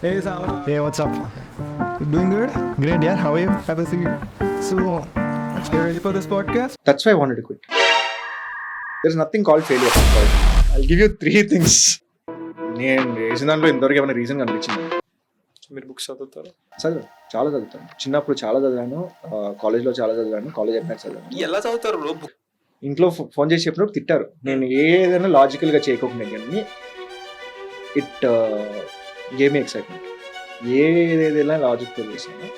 Hey Samrat, Hey, what's up? doing good? Great, yeah. How are you? Have a seat. So, you ready for this podcast? That's why I wanted to quit. There's nothing called failure. I'll give you 3 things. నేను చేసిన దాంట్లో ఇంతవరకు ఏమైనా reason కనిపించింది మీరు books చదువుతారా? చదువు చాలా చదువుతాను. చిన్నప్పుడు చాలా చదివాను, కాలేజ్లో చాలా చదివాను, కాలేజ్ అయిపోయినాక చదివాను. ఎలా చదువుతారు బ్రో? ఇంట్లో ఫోన్ చేసి చెప్పినప్పుడు తిట్టారు. నేను ఏదైనా లాజికల్గా చేయకపోయినా కానీ ఇట్ గేమ్ మీ ఎక్సైట్మెంట్. ఏదేదైనా లాజిక్తో చేసాను,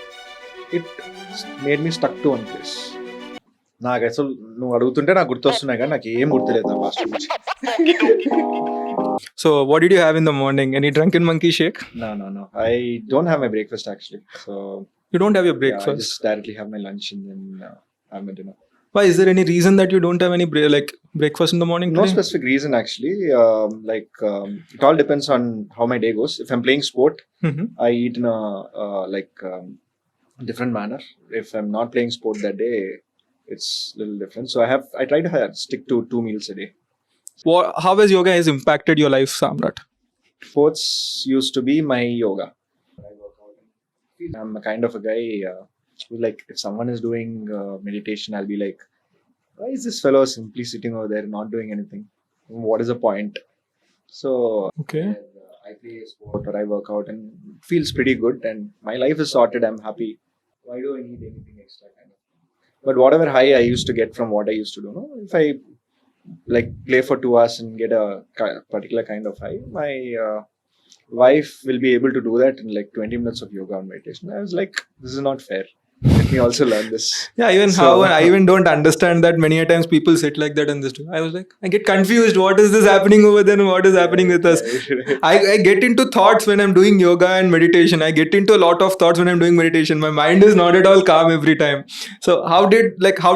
it made me stuck to one place. నాకు అసలు నువ్వు అడుగుతుంటే నాకు గుర్తొస్తున్నాయి కానీ నాకు ఏం గుర్తులేదు నా పాస్ట్ గురించి. So, what did you have in the morning? Any drunken monkey shake? No. I don't have my breakfast actually. So You don't have your yeah, I breakfast. just directly have my lunch and then have my dinner. Why? Is there any reason that you don't have any breakfast in the morning? No today? specific reason actually. It all depends on how my day goes. If I'm playing sport, Mhm. I eat in a different manner. If I'm not playing sport that day, it's a little different. So I try to stick to 2 meals a day. How has yoga has impacted your life, Samrat? Sports used to be my yoga. I'm a kind of a guy who, like, if someone is doing meditation, I'll be like, why is this fellow simply sitting over there not doing anything? What is the point? So Okay. I play sport or I work out and it feels pretty good and my life is sorted. I'm happy. Why do I need anything extra kind of? But whatever high I used to get from what I used to do, no? If I like play for 2 hours and get a particular kind of high, my wife will be able to do that in like 20 minutes of yoga and meditation. I was like, this is not fair. Let me also learn this. Yeah, even So- how I even don't understand that many a times people sit like that in this. I was like, I get confused. What is this happening over there and what is happening with us? I get into thoughts when I'm doing yoga and meditation. I get into a lot of thoughts when I'm doing meditation. My mind is not at all calm every time. So how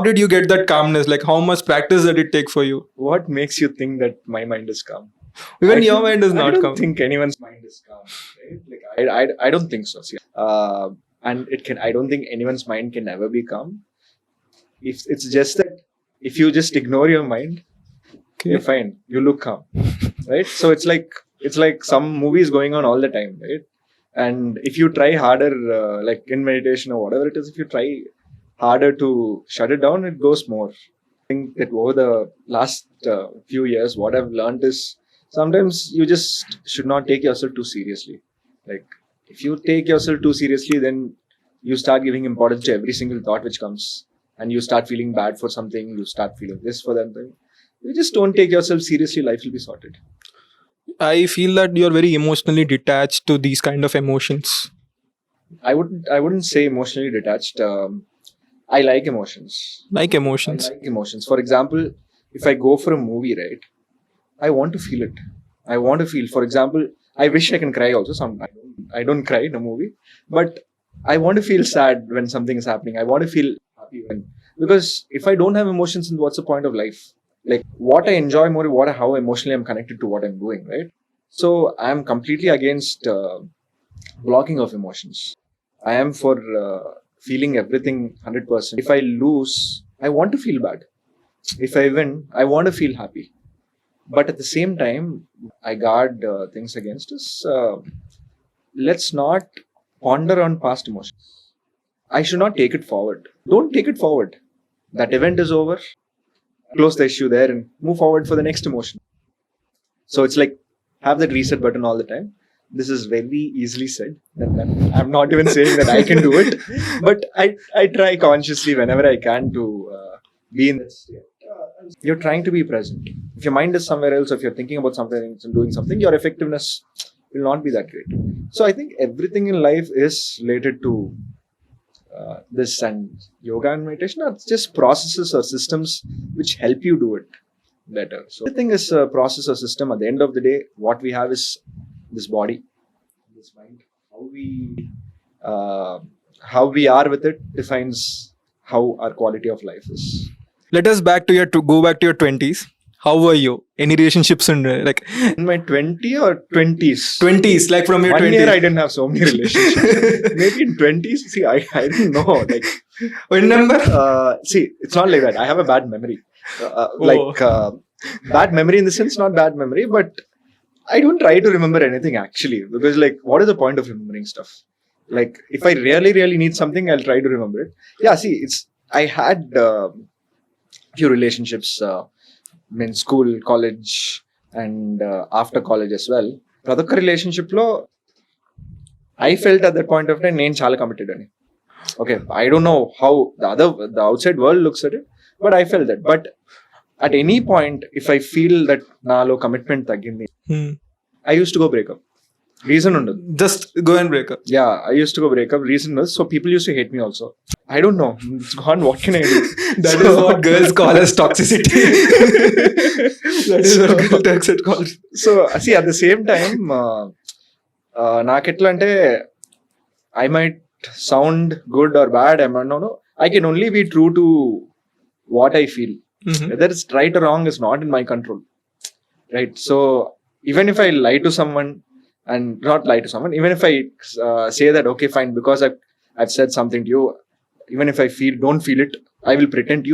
did you get that calmness? Like how much practice did it take for you? What makes you think that my mind is calm? Even I your don't- mind is I not don't calm. think anyone's mind is calm. Right? Like I don't think so. See. And I don't think anyone's mind can ever be calm. If it's just that if you just ignore your mind, Okay. you're fine. You look calm, right? So it's like some movies going on all the time, right? And if you try harder, like in meditation or whatever it is, if you try harder to shut it down, it goes more. I think that over the last few years, what I've learned is sometimes you just should not take yourself too seriously. Like if you take yourself too seriously, then you start giving importance to every single thought which comes, and you start feeling bad for something. You start feeling this for that thing. You just don't take yourself seriously. Life will be sorted. I feel that you're very emotionally detached to these kind of emotions. I wouldn't say emotionally detached. I like emotions. Like I emotions. like emotions. For example, if I go for a movie, right, I want to feel it. I want to feel. For example, I wish I can cry also. I don't cry in a movie, but I want to feel sad when something is happening. I want to feel happy because if I don't have emotions, then what's the point of life? Like what I enjoy more, how emotionally I'm connected to what I'm doing, right? So I'm completely against blocking of emotions. I am for feeling everything 100%. If I lose, I want to feel bad. If I win, I want to feel happy. But at the same time, I guard things against us. Let's not ponder on past emotions. I should not take it forward. Don't take it forward. That event is over. Close the issue there and move forward for the next emotion. So it's like have that reset button all the time. This is very easily said. I'm not even saying that I can do it, but I try consciously whenever I can to be in that state. You're trying to be present. If your mind is somewhere else, or if you're thinking about something and doing something, your effectiveness will not be that great. So I think everything in life is related to this, and yoga and meditation are just processes or systems which help you do it better. So everything is a process or system. At the end of the day, what we have is this body, this mind. How we are with it defines how our quality of life is. Let us go back to your 20s. How were you? Any relationships in like In my 20s, 20s, like from your 1 20s? year I didn't have so many relationships. Maybe in 20s, see, I didn't know. Like, Remember? see, it's not like that. I have a bad memory. Bad memory in the sense, not bad memory, but I don't try to remember anything actually, because like, what is the point of remembering stuff? Like, if I really need something, I'll try to remember it. Yeah, see, I had few relationships in school, college, and after college as well. ప్రతి relationship లో I felt at that point of time నేను చాలా committed అని. Okay, I don't know how the outside world looks at it, but I felt that. But at any point, if I feel that నాలో commitment తగ్గింది, I used to go break up. Reason ఉండదు. Just go and break up. Yeah, I used to go break up. Reason was, so people used to hate me also. I don't know. It's gone. What can I do? That is what girls call as toxicity. That is what girl toxic calls. So see, at the same time, నాకెట్లా అంటే, I might sound good or bad. No. I can only be true to what I feel. Whether it's right or wrong is not in my control. Right? So even if I lie to someone, and not lie to someone, even if I say that, okay, fine, because I've said something to you, even if I don't feel it, I will pretend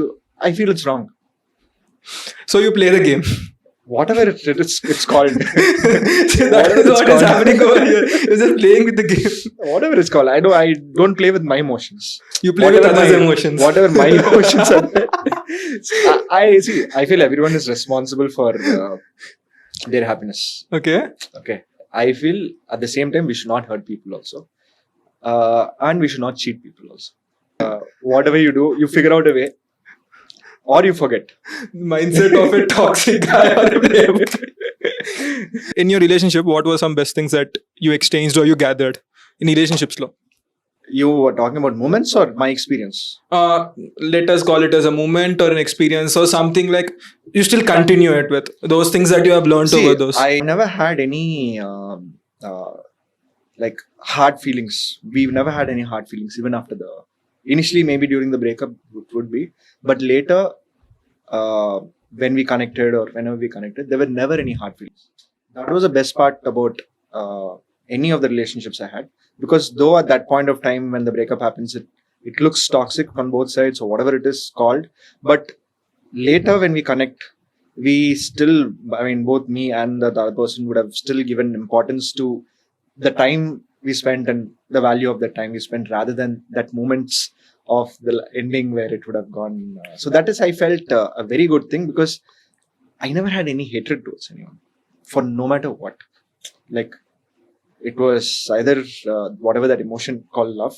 I feel it's wrong. So you play the game. Whatever it's called. That is what is happening over here. You're just playing with the game. Whatever it's called. I don't play with my emotions. You play with others' emotions. Whatever my emotions are. I see. I feel everyone is responsible for their happiness. Okay. I feel at the same time we should not hurt people also, and we should not cheat people also. Whatever you do, you figure out a way, or you forget. Mindset of a toxic guy. In your relationship, what were some best things that you exchanged or you gathered in relationships law? You were talking about moments or my experience? Let us call it as a moment or an experience or something like you still continue it with those things that you have learned over those. I never had any like hard feelings. We've never had any hard feelings even after initially maybe during the breakup would be, but later when we connected or whenever we connected, there were never any hard feelings. That was the best part about any of the relationships I had, because though at that point of time when the breakup happens, it looks toxic on both sides or whatever it is called, but later when we connect, we still, I mean, both me and the other person would have still given importance to the time we spent and the value of the time we spent, rather than that moments of the ending where it would have gone. So that is, I felt a very good thing, because I never had any hatred towards anyone for no matter what. Like, it was either whatever that emotion called love,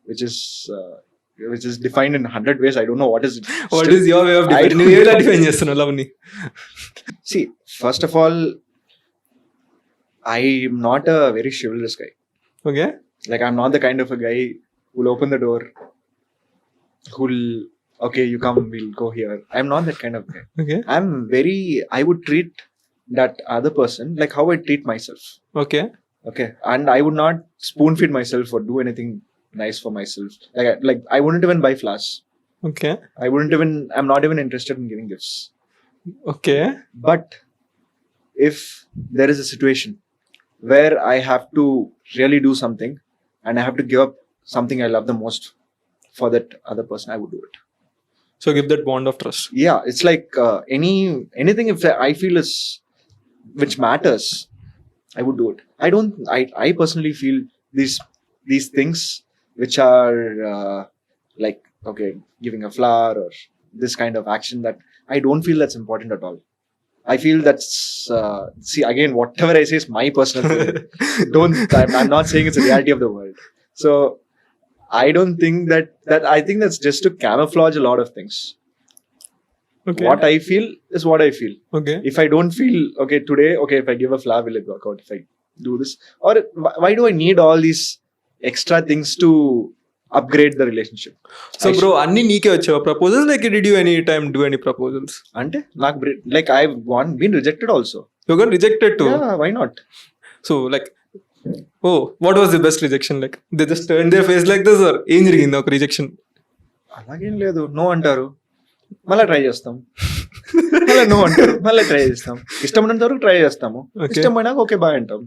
which is defined in 100 ways. I don't know what is it. What is your way of defining? You will define చేస్తున్నావు love ni. See, first of all, I'm not a very chivalrous guy. Okay. Like, I'm not the kind of a guy who'll open the door, okay, you come, we'll go here. I'm not that kind of guy. Okay. I would treat that other person like how I treat myself. Okay. And I would not spoon feed myself or do anything nice for myself. Like I wouldn't even buy flowers. Okay. I'm not even interested in giving gifts. Okay. But if there is a situation where I have to really do something and I have to give up something I love the most for that other person, I would do it. So give that bond of trust. Yeah, it's like anything if I feel is which matters, I would do it. I personally feel these things which are like, okay, giving a flower or this kind of action, that I don't feel that's important at all. I feel that's see, again, whatever I say is my personal feeling. I'm not saying it's a reality of the world. So I don't think that I think that's just to camouflage a lot of things. Okay. What I feel is what I feel. Okay. If I don't feel okay today, okay, if I give a flower, will it work out? If I do this, or why do I need all these extra things to upgrade the relationship? So bro, anni neeke vachava proposals, like did you any time do any proposals? Ante like I've been rejected also. You got rejected too? Yeah, why not? So like, oh, what was the best rejection? Like they just turned their face like this, or ఏం జరిగింది ఒక rejection? అలాగేం లేదు, no అంటారు, మళ్ళీ try చేస్తాం, మళ్ళీ no అంటారు, మళ్ళీ ట్రై చేస్తాం, ఇష్టం ఉన్నంత వరకు ట్రై చేస్తాము, ఇష్టం పోయినాక ఓకే బాయ్ అంటాం.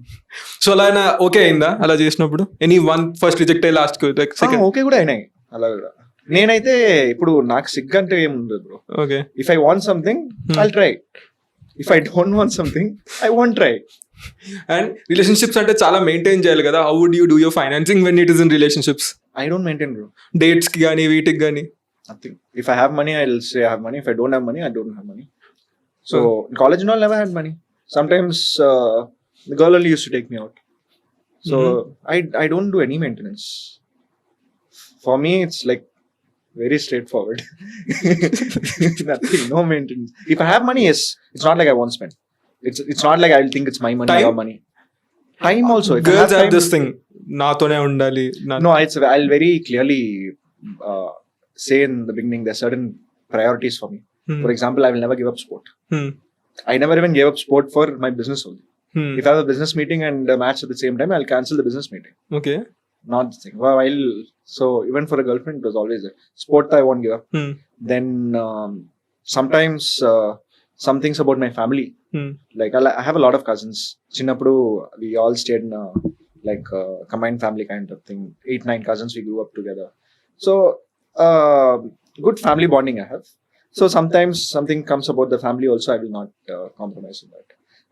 సో అలా ఓకే అయిందా అలా చేసినప్పుడు? ఎనీ వన్ ఫస్ట్ రిజెక్ట్ అయ్యి లాస్ట్ ఓకే కూడా అయినాయి అలా కూడా. నేనైతే ఇప్పుడు నాకు సిగ్గు అంటే ఏముండదు bro. Okay. If I want something I'll try, if I don't want something I won't try. And relationships అంటే చాలా మెయింటైన్ చేయాలి కదా. How would you do your financing when it is in relationships? I don't maintain, bro. Dates కి కానీ వీటికి కానీ? Nothing. If I have money, I'll say I have money. If I don't have money, I don't have money. So in college and all, never had money. Sometimes the girl only used to take me out. So I don't do any maintenance. For me, it's like very straightforward. Nothing, no maintenance. If I have money, yes. It's not like I won't spend. It's not like I'll think it's my money, Time? your money. Time also. If I Girls have time, this thing, నాతోనే ఉండాలి. No, I'll very clearly say in the beginning there are certain priorities for me. For example, I will never give up sport. I never even gave up sport for my business only. If I have a business meeting and a match at the same time, I'll cancel the business meeting. Okay. Not the thing. So even for a girlfriend, it was always there. Sport I won't give up. Then sometimes some things about my family. Like I have a lot of cousins. Chinnappudu we all stayed in like combined family kind of thing. 8-9 cousins we grew up together. So good family bonding I have. So sometimes something comes about the family also, I will not compromise on that.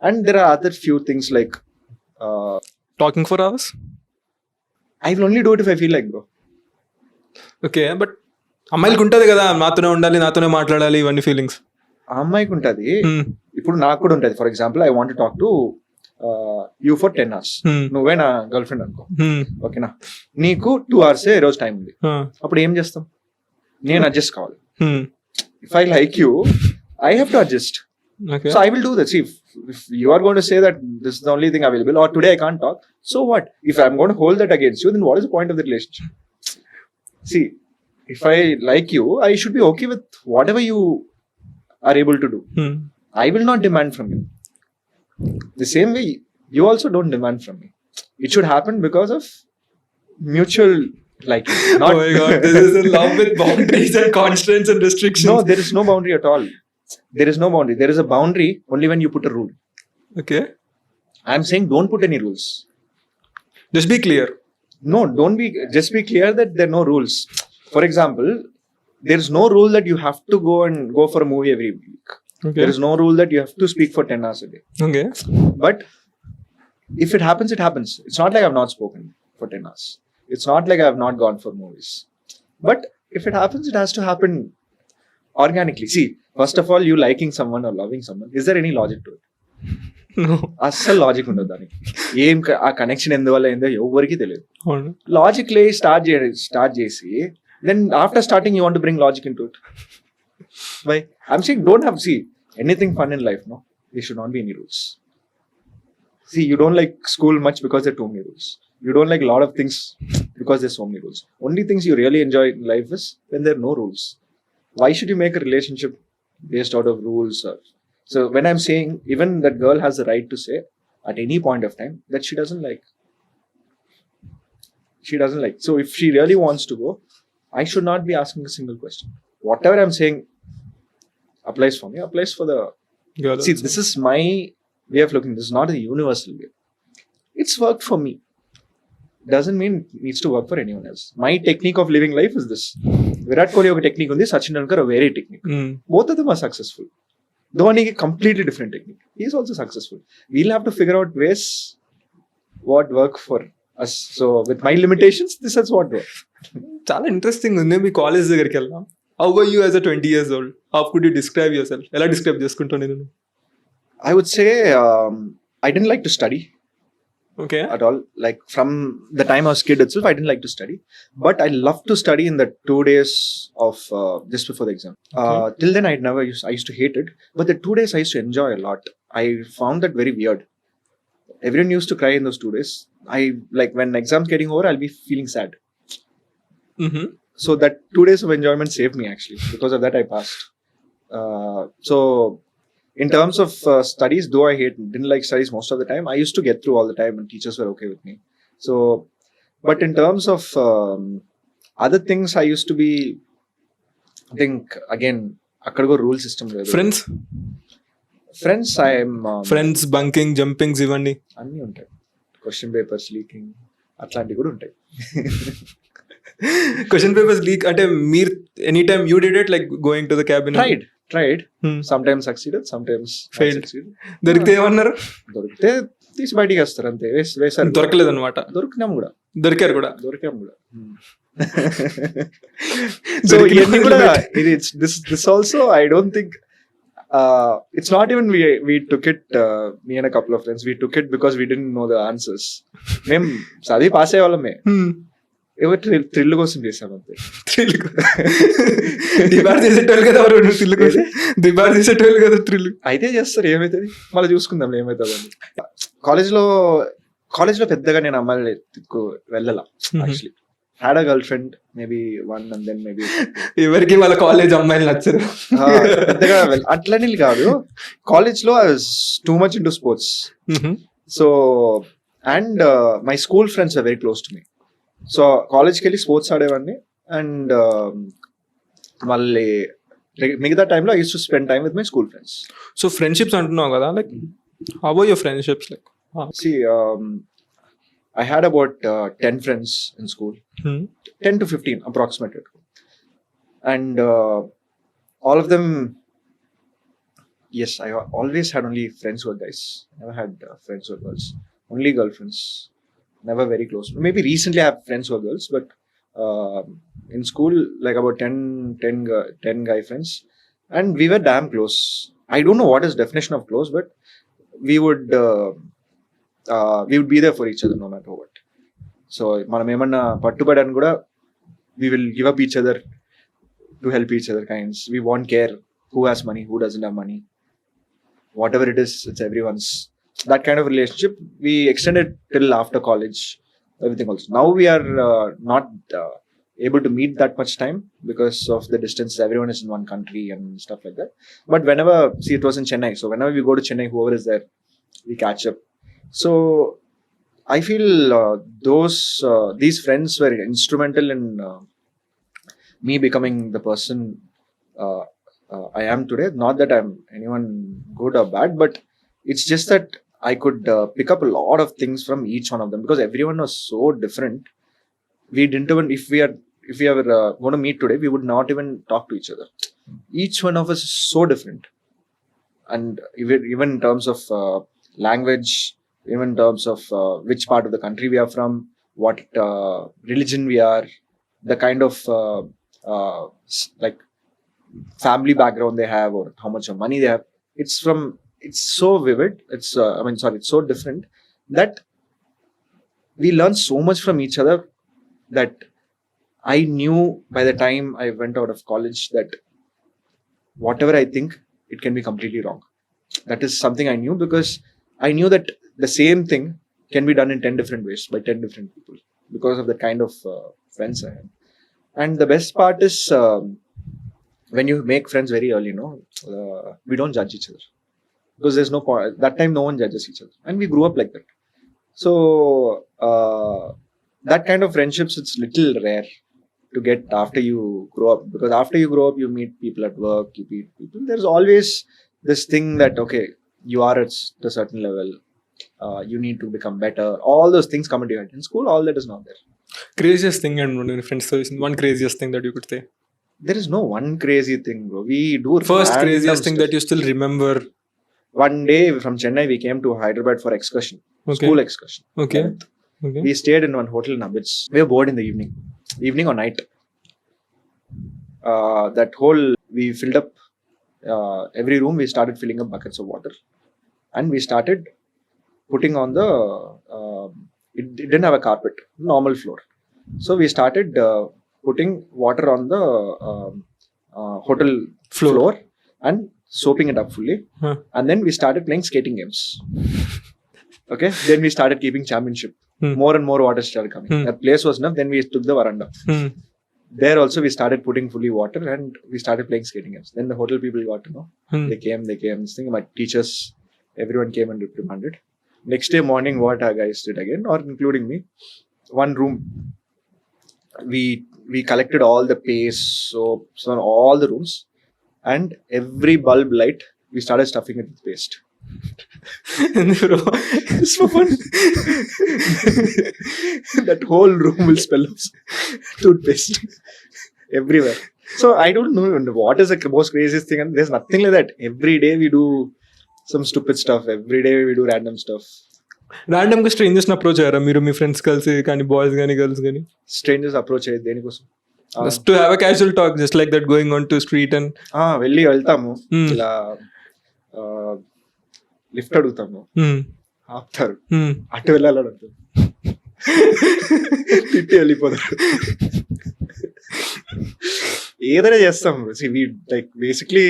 And there are other few things like talking for hours? I will only do it if I feel like, bro. Okay, but అమ్మాయిలకు ఉంటుంది కదా, నాతోనే ఉండాలి, నాతోనే మాట్లాడాలి, ఇవన్నీ feelings. ఆ అమ్మాయికి ఉంటుంది, ఇప్పుడు నాకు కూడా ఉంటుంది. For example I want talk to you for 10 hours. నువ్వే నా గర్ల్ ఫ్రెండ్ అనుకో, ఓకేనా? నీకు 2 hours ఈ రోజు టైం ఉంది. అప్పుడు ఏం చేస్తాం? నేను అడ్జస్ట్ కావాలి. If I like you, I have to adjust. So I will do that. See, if you are going to say that this is the only thing available, or today I can't talk, so what? If I'm going to hold that against you, then what is the point of the relationship? See, if I like you, I should be okay with whatever you are able to do. I will not demand from you. The same way, you also don't demand from me. It should happen because of mutual liking. Not Oh my god, this is a love with boundaries and constraints and restrictions. No, there is no boundary at all. There is no boundary. There is a boundary only when you put a rule. Okay. I'm saying don't put any rules. Just be clear. No, don't be. Just be clear that there are no rules. For example, there is no rule that you have to go for a movie every week. Okay. There is no rule that you have to speak for 10 hours a day. Okay. But if it happens, it happens. It's not like I've not spoken for 10 hours. It's not like I've not gone for movies. But if it happens, it has to happen organically. See, first of all, you liking someone or loving someone, is there any logic to it? No. అస్సలు logic ఉండదు దానికి. ఏం ఆ connection ఎందువల్ల ఏందో ఎవరికి తెలియదు. అవును. లాజిక్ లే స్టార్ట్ చేసి then after starting you want to bring logic in to it. Why? I'm saying don't have anything fun in life. No, they should not be any rules. You don't like school much because there are too many rules. You don't like a lot of things because there's so many rules. Only things you really enjoy in life is when there are no rules. Why should you make a relationship based out of rules? So when I'm saying, even that girl has the right to say at any point of time that she doesn't like. So if she really wants to go, I should not be asking a single question. Whatever I'm saying applies for me, applies for the Girl see also. this is my way of looking. This is not a universal way. It's worked for me. Doesn't mean it needs to work for anyone else. My technique of living life is this. Virat Kohli oka technique undi, Sachin Tendulkar a very technique. Both of them are successful. Dhoni a completely different technique. He is also successful. We'll have to figure out ways what work for us. So with my limitations, this is what works. చాలా interesting ఉంది. మీ college దగ్గరికి వెళ్దాం. How were you as a 20 years old? How could you describe your self? ఎలా describe చేసుకుంటాను నేను? I would say I didn't like to study okay. at all. Like from the time I was kid itself, I didn't like to study. But I loved to study in the 2 days of just before the exam. Till then, I used to hate it. But the 2 days I used to enjoy a lot. I found that very weird. Everyone used to cry in those 2 days. Like when exams getting over, I'll be feeling sad. So that 2 days of enjoyment saved me actually. Because of that, I passed. So in terms of studies, though I didn't like studies most of the time, I used to get through all the time and teachers were okay with me. So, but in terms of other things, I used to be, I think again, akkadago rule system ledu. Friends, I am friends bunking, jumpings ఇవన్నీ అన్నీ ఉంటాయి. Question papers leaking అట్లాంటివి కూడా ఉంటాయి. Question papers leak అంటే మీరు any time you did it, like going to the cabin? tried. Hmm. Sometimes succeeded, sometimes not Failed. succeeded. దొరికితే ఏమన్నారు? దొరికితే తీసి బయటికి వేస్తారు అంతే. వేసారు. దొరకలేదు అనమాట. దొరికినాం కూడా. దొరికారు కూడా. దొరికాం కూడా. సో ఇవన్నీ కూడా ఇది this also I don't think it's not even we took it, me and a couple of friends, we took it because we didn't know the answers. మేము చదివి పాస్ అయ్యే వాళ్ళమే. ఎవరు థ్రిల్ కోసం చేసాం అంతే. దిబార్ చేసేటోళ్ళు కదా ఎవరు, థ్రిల్ కోసం దిబార్ చేసేటోళ్ళు కదా థ్రిల్. అయితే చేస్తారు, ఏమవుతుంది మళ్ళీ చూసుకుందాం ఏమవుతుంది అని. కాలేజ్లో పెద్దగా నేను అమ్మాయిలు వెళ్ళాల. Actually had a girlfriend, maybe one and then maybe. ఎవరికి వాళ్ళ కాలేజ్ అమ్మాయిలు నచ్చరు పెద్దగా అట్లని కాదు. కాలేజ్ లో I was too much into sports. So and my school friends are very close to me. So కాలేజ్కి వెళ్ళి స్పోర్ట్స్ ఆడేవాడిని. అండ్ మళ్ళీ మిగతా టైంలో I use to spend time with my school friends. So friendships అంటున్నావు కదా, like how are your friendships? Like see I had about 10 friends in school. 10 to 15 approximately. And all of them, yes, I always had only friends who were guys. Never had friends who were girls. Only girlfriends. Never very close. Maybe recently I have friends who are girls, but in school, like about 10 guy friends. And we were damn close. I don't know what is definition of close, but we would be there for each other no matter what. So మనం ఏమన్నా పట్టుబడని కూడా we will give up each other to help each other kinds. We won't care who has money, who doesn't have money. Whatever it is, it's everyone's. That kind of relationship we extended till after college, everything also. Now we are not able to meet that much time because of the distance. Everyone is in one country and stuff like that. But whenever, see, it was in Chennai, so whenever we go to Chennai, whoever is there, we catch up. So I feel these friends were instrumental in me becoming the person I am today. Not that I'm anyone good or bad, but it's just that I could pick up a lot of things from each one of them because everyone was so different. We didn't even, if we are going to meet today, we would not even talk to each other. Each one of us is so different, and even in terms of language, even in terms of which part of the country we are from, what religion we are, the kind of like family background they have, or how much of money they have. It's so vivid. It's so different that we learn so much from each other that I knew by the time I went out of college that whatever I think, it can be completely wrong. That is something I knew because I knew that the same thing can be done in 10 different ways by 10 different people because of the kind of friends I had. And the best part is when you make friends very early, we don't judge each other because there's no point. That time no one judges each other, and we grew up like that. So that kind of friendships, it's little rare to get after you grow up, because after you grow up you meet people at work, you meet people, there's always this thing that okay, you are at a certain level, you need to become better. All those things come into your head. In school, all that is not there. Craziest thing and friends, so one craziest thing that you could say? There is no one crazy thing, bro. We do first craziest thing that you still remember. One day from Chennai we came to Hyderabad for excursion. Okay. School excursion. Okay. We stayed in one hotel in Abbots. We were bored in the evening or night. That whole, we filled up every room. We started filling up buckets of water, and we started putting on the it didn't have a carpet, normal floor. So we started putting water on the hotel floor and soaping it up fully. And then we started playing skating games. Okay, then we started keeping championship. More and more water started coming. That place was enough. Then we took the veranda. There also we started putting fully water and we started playing skating games. Then the hotel people got to know. They came. This thing, my teachers, everyone came and reprimanded. Next day morning, what our guys did again, or including me, one room, we collected all the paste, soaps on all the rooms, and every bulb light we started stuffing it with paste. It's for fun. That whole room will smell of toothpaste everywhere. So I don't know what is the most craziest thing, and there's nothing like that. Every day we do some stupid stuff. Every day we do random stuff. Random గా strangers approach అయ్యారా మీరు మీ friends కలిసి కానీ boys కానీ girls కానీ Strangers approach అయ్యేది దేనికోసం? Just to have a casual talk just like that going on to street and వెళ్తాము ఇలా లిఫ్ట్ అడుగుతాము, ఆపుతారు, అటు వెళ్ళాలని అడుగుతారు, తిట్టి వెళ్ళిపోతారు. ఏదైనా చేస్తాం. Like basically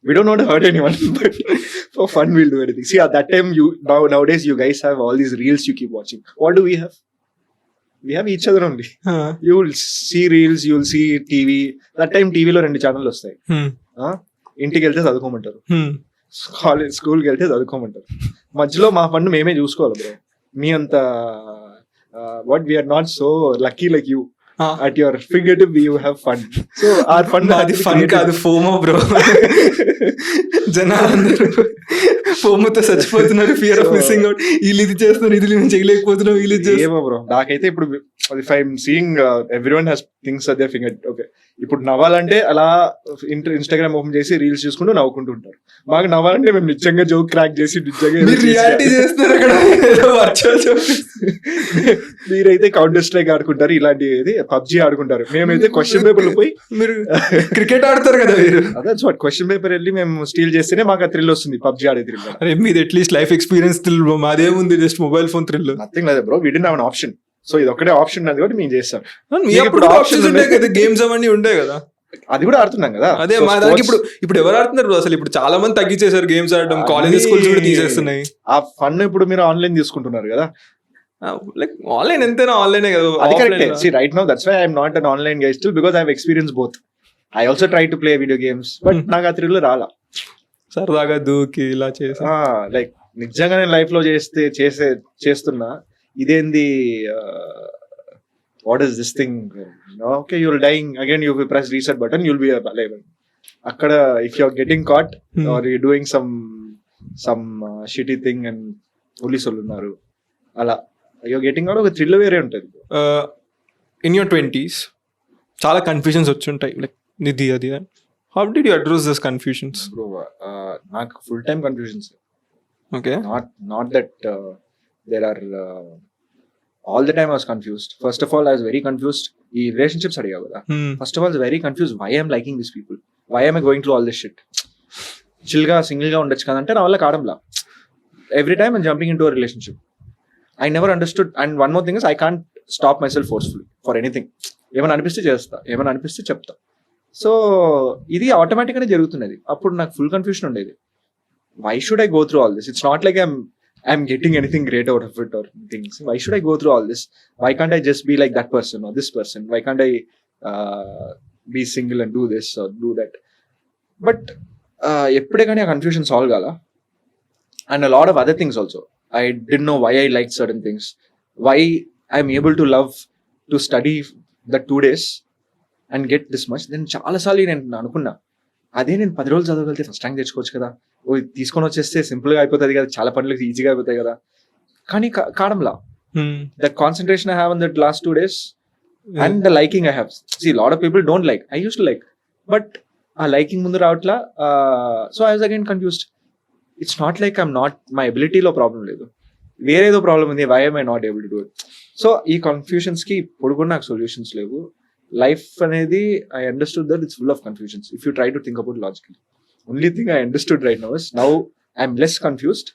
we don't want to hurt anyone, but for fun we'll do anything. See, at that time, nowadays you guys have all these reels you keep watching. What do we have? We have each other only. You will see reels, you will see TV. That time TV లో 2 channel వస్తాయి. ఇంటికి వెళ్తే చదువుకోమంటారు, స్కూల్కి వెళ్తే చదువుకోమంటారు. మధ్యలో మా fund మేమే చూసుకోవాలి బ్రో. మీ అంత what we are not so lucky like you. At your fingertip you have fun. So our fun అది ఫన్ కాదు, ఫోమో బ్రో. జనాలందరూ ఫోమోతో చచ్చిపోతున్నారు, ఫియర్ ఆఫ్ మిస్సింగ్ అవుట్. వీళ్ళు ఇది చేస్తున్నారు, ఇది మేము చేయలేకపోతున్నాం, వీళ్ళు ఇది ఏమో బ్రో. నాకైతే ఇప్పుడు if I'm seeing everyone has things at their finger. Okay, ఇప్పుడు నవ్వాలంటే అలా ఇన్స్టాగ్రామ్ ఓపెన్ చేసి రీల్స్ చూసుకుంటూ నవ్వుకుంటూ ఉంటారు. మాకు నవ్వాలంటే మేము నిజంగా జోక్ క్రాక్ చేసి నిజంగా రియాలిటీ చేస్తారు అక్కడ. మీరైతే కౌంటర్ స్ట్రైక్ ఆడుకుంటారు, ఇలాంటివి పబ్జి ఆడుకుంటారు. మేమైతే క్వశ్చన్ పేపర్ పోయి మీరు క్రికెట్ ఆడతారు కదా మీరు. అదే క్వశ్చన్ పేపర్ వెళ్ళి మేము స్టీల్ చేస్తేనే మాకు ఆ థ్రిల్ వస్తుంది, పబ్జి ఆడే థ్రిల్. అరే మీది at least life experience thrill bro, మాదేముంది just mobile phone thrill. Nothing లేదు bro, we didn't have an option. So ఇది ఒకటే ఆప్షన్ అది కూడా మేము చేస్తాం. మీ అప్పుడు ఆప్షన్స్ ఉంటాయి కదా, గేమ్స్ అవన్నీ ఉంటాయి కదా, అది కూడా ఆడుతున్నాం కదా. అదే మా దానికి ఇప్పుడు ఎవరు ఆడుతున్నారు అసలు? ఇప్పుడు చాలా మంది తగ్గించేశారు గేమ్స్ ఆడడం, కాలేజ్ స్కూల్స్ కూడా తీసేస్తున్నాయి. ఆ ఫన్ ఇప్పుడు మీరు ఆన్లైన్ తీసుకుంటున్నారు కదా. లైక్ ఆన్లైన్ ఎంతైనా ఆన్లైన్ కదా. అది కరెక్టే. See right now that's why I'm not an online guy still, because I have experienced both. I also try to play video games, but నాకు ఆ థ్రిల్ రాలా. సరదాగా దూకి ఇలా చేసి లైక్ నిజంగా నేను లైఫ్ లో చేస్తున్నా ఇదేంది, what is this thing? Okay, you will dying again, you will press reset button, you will be alive. అక్కడ if you are getting caught or you doing some shitty thing and police వాళ్ళు ఉన్నారు, అలా you're getting out, ఒక thrill వేరే ఉంటుంది. In your 20s చాలా confusions వచ్చి ఉంటాయి, లైక్ నిధి అది. How did you address this confusions? నాకు full time confusions. Okay, not that there are all the time I was confused. First of all, I was very confused. ఈ relationships అడిగావు కదా, first of all I was very confused. Why am I liking these people? Why am I going through all this shit? Chill గా single గా ఉండొచ్చు కదా అంటే నా వల్ల కావడంలా. Every time I'm jumping into a relationship, I never understood. And one more thing is, I can't stop myself forcefully for anything. ఏమైనా అనిపిస్తే చేస్తా, ఏమైనా అనిపిస్తే చెప్తా. సో ఇది ఆటోమేటిక్ గానే జరుగుతున్నది. అప్పుడు నాకు ఫుల్ కన్ఫ్యూషన్ ఉండేది. Why should I go through all this? It's not like I'm getting anything great out of it or things. Why should I go through all this? Why can't I just be like that person or this person? Why can't I be single and do this or do that? But ఎప్పుడే కానీ ఆ confusion solve కాలా. And a lot of other things also. I didn't know why I liked certain things. Why I'm able to love to study the 2 days and get this much. Then చాలా సార్లు నేను అనుకున్నా, అదే నేను 10 రోజులు చదవగలిగితే first rank తెచ్చుకోవచ్చు కదా, తీసుకొని వచ్చేస్తే సింపుల్ గా అయిపోతుంది కదా, చాలా పనులు ఈజీగా అయిపోతాయి కదా. కానీ కావడంలా. That concentration I have in that last 2 days and the liking I have. See lot of people don't like, I use to like, but uh liking ముందు రావట్లా. So I was again confused. It's not like I'm not, my ఎబిలిటీలో problem లేదు, వేరేదో problem ఉంది. Why am I not able to do it? So ఈ confusions కి ఇప్పుడు కూడా నాకు సొల్యూషన్స్ లేవు. లైఫ్ అనేది I understood that it's full of confusions if you try to think about logically. Only thing I understood right now is, now I'm less confused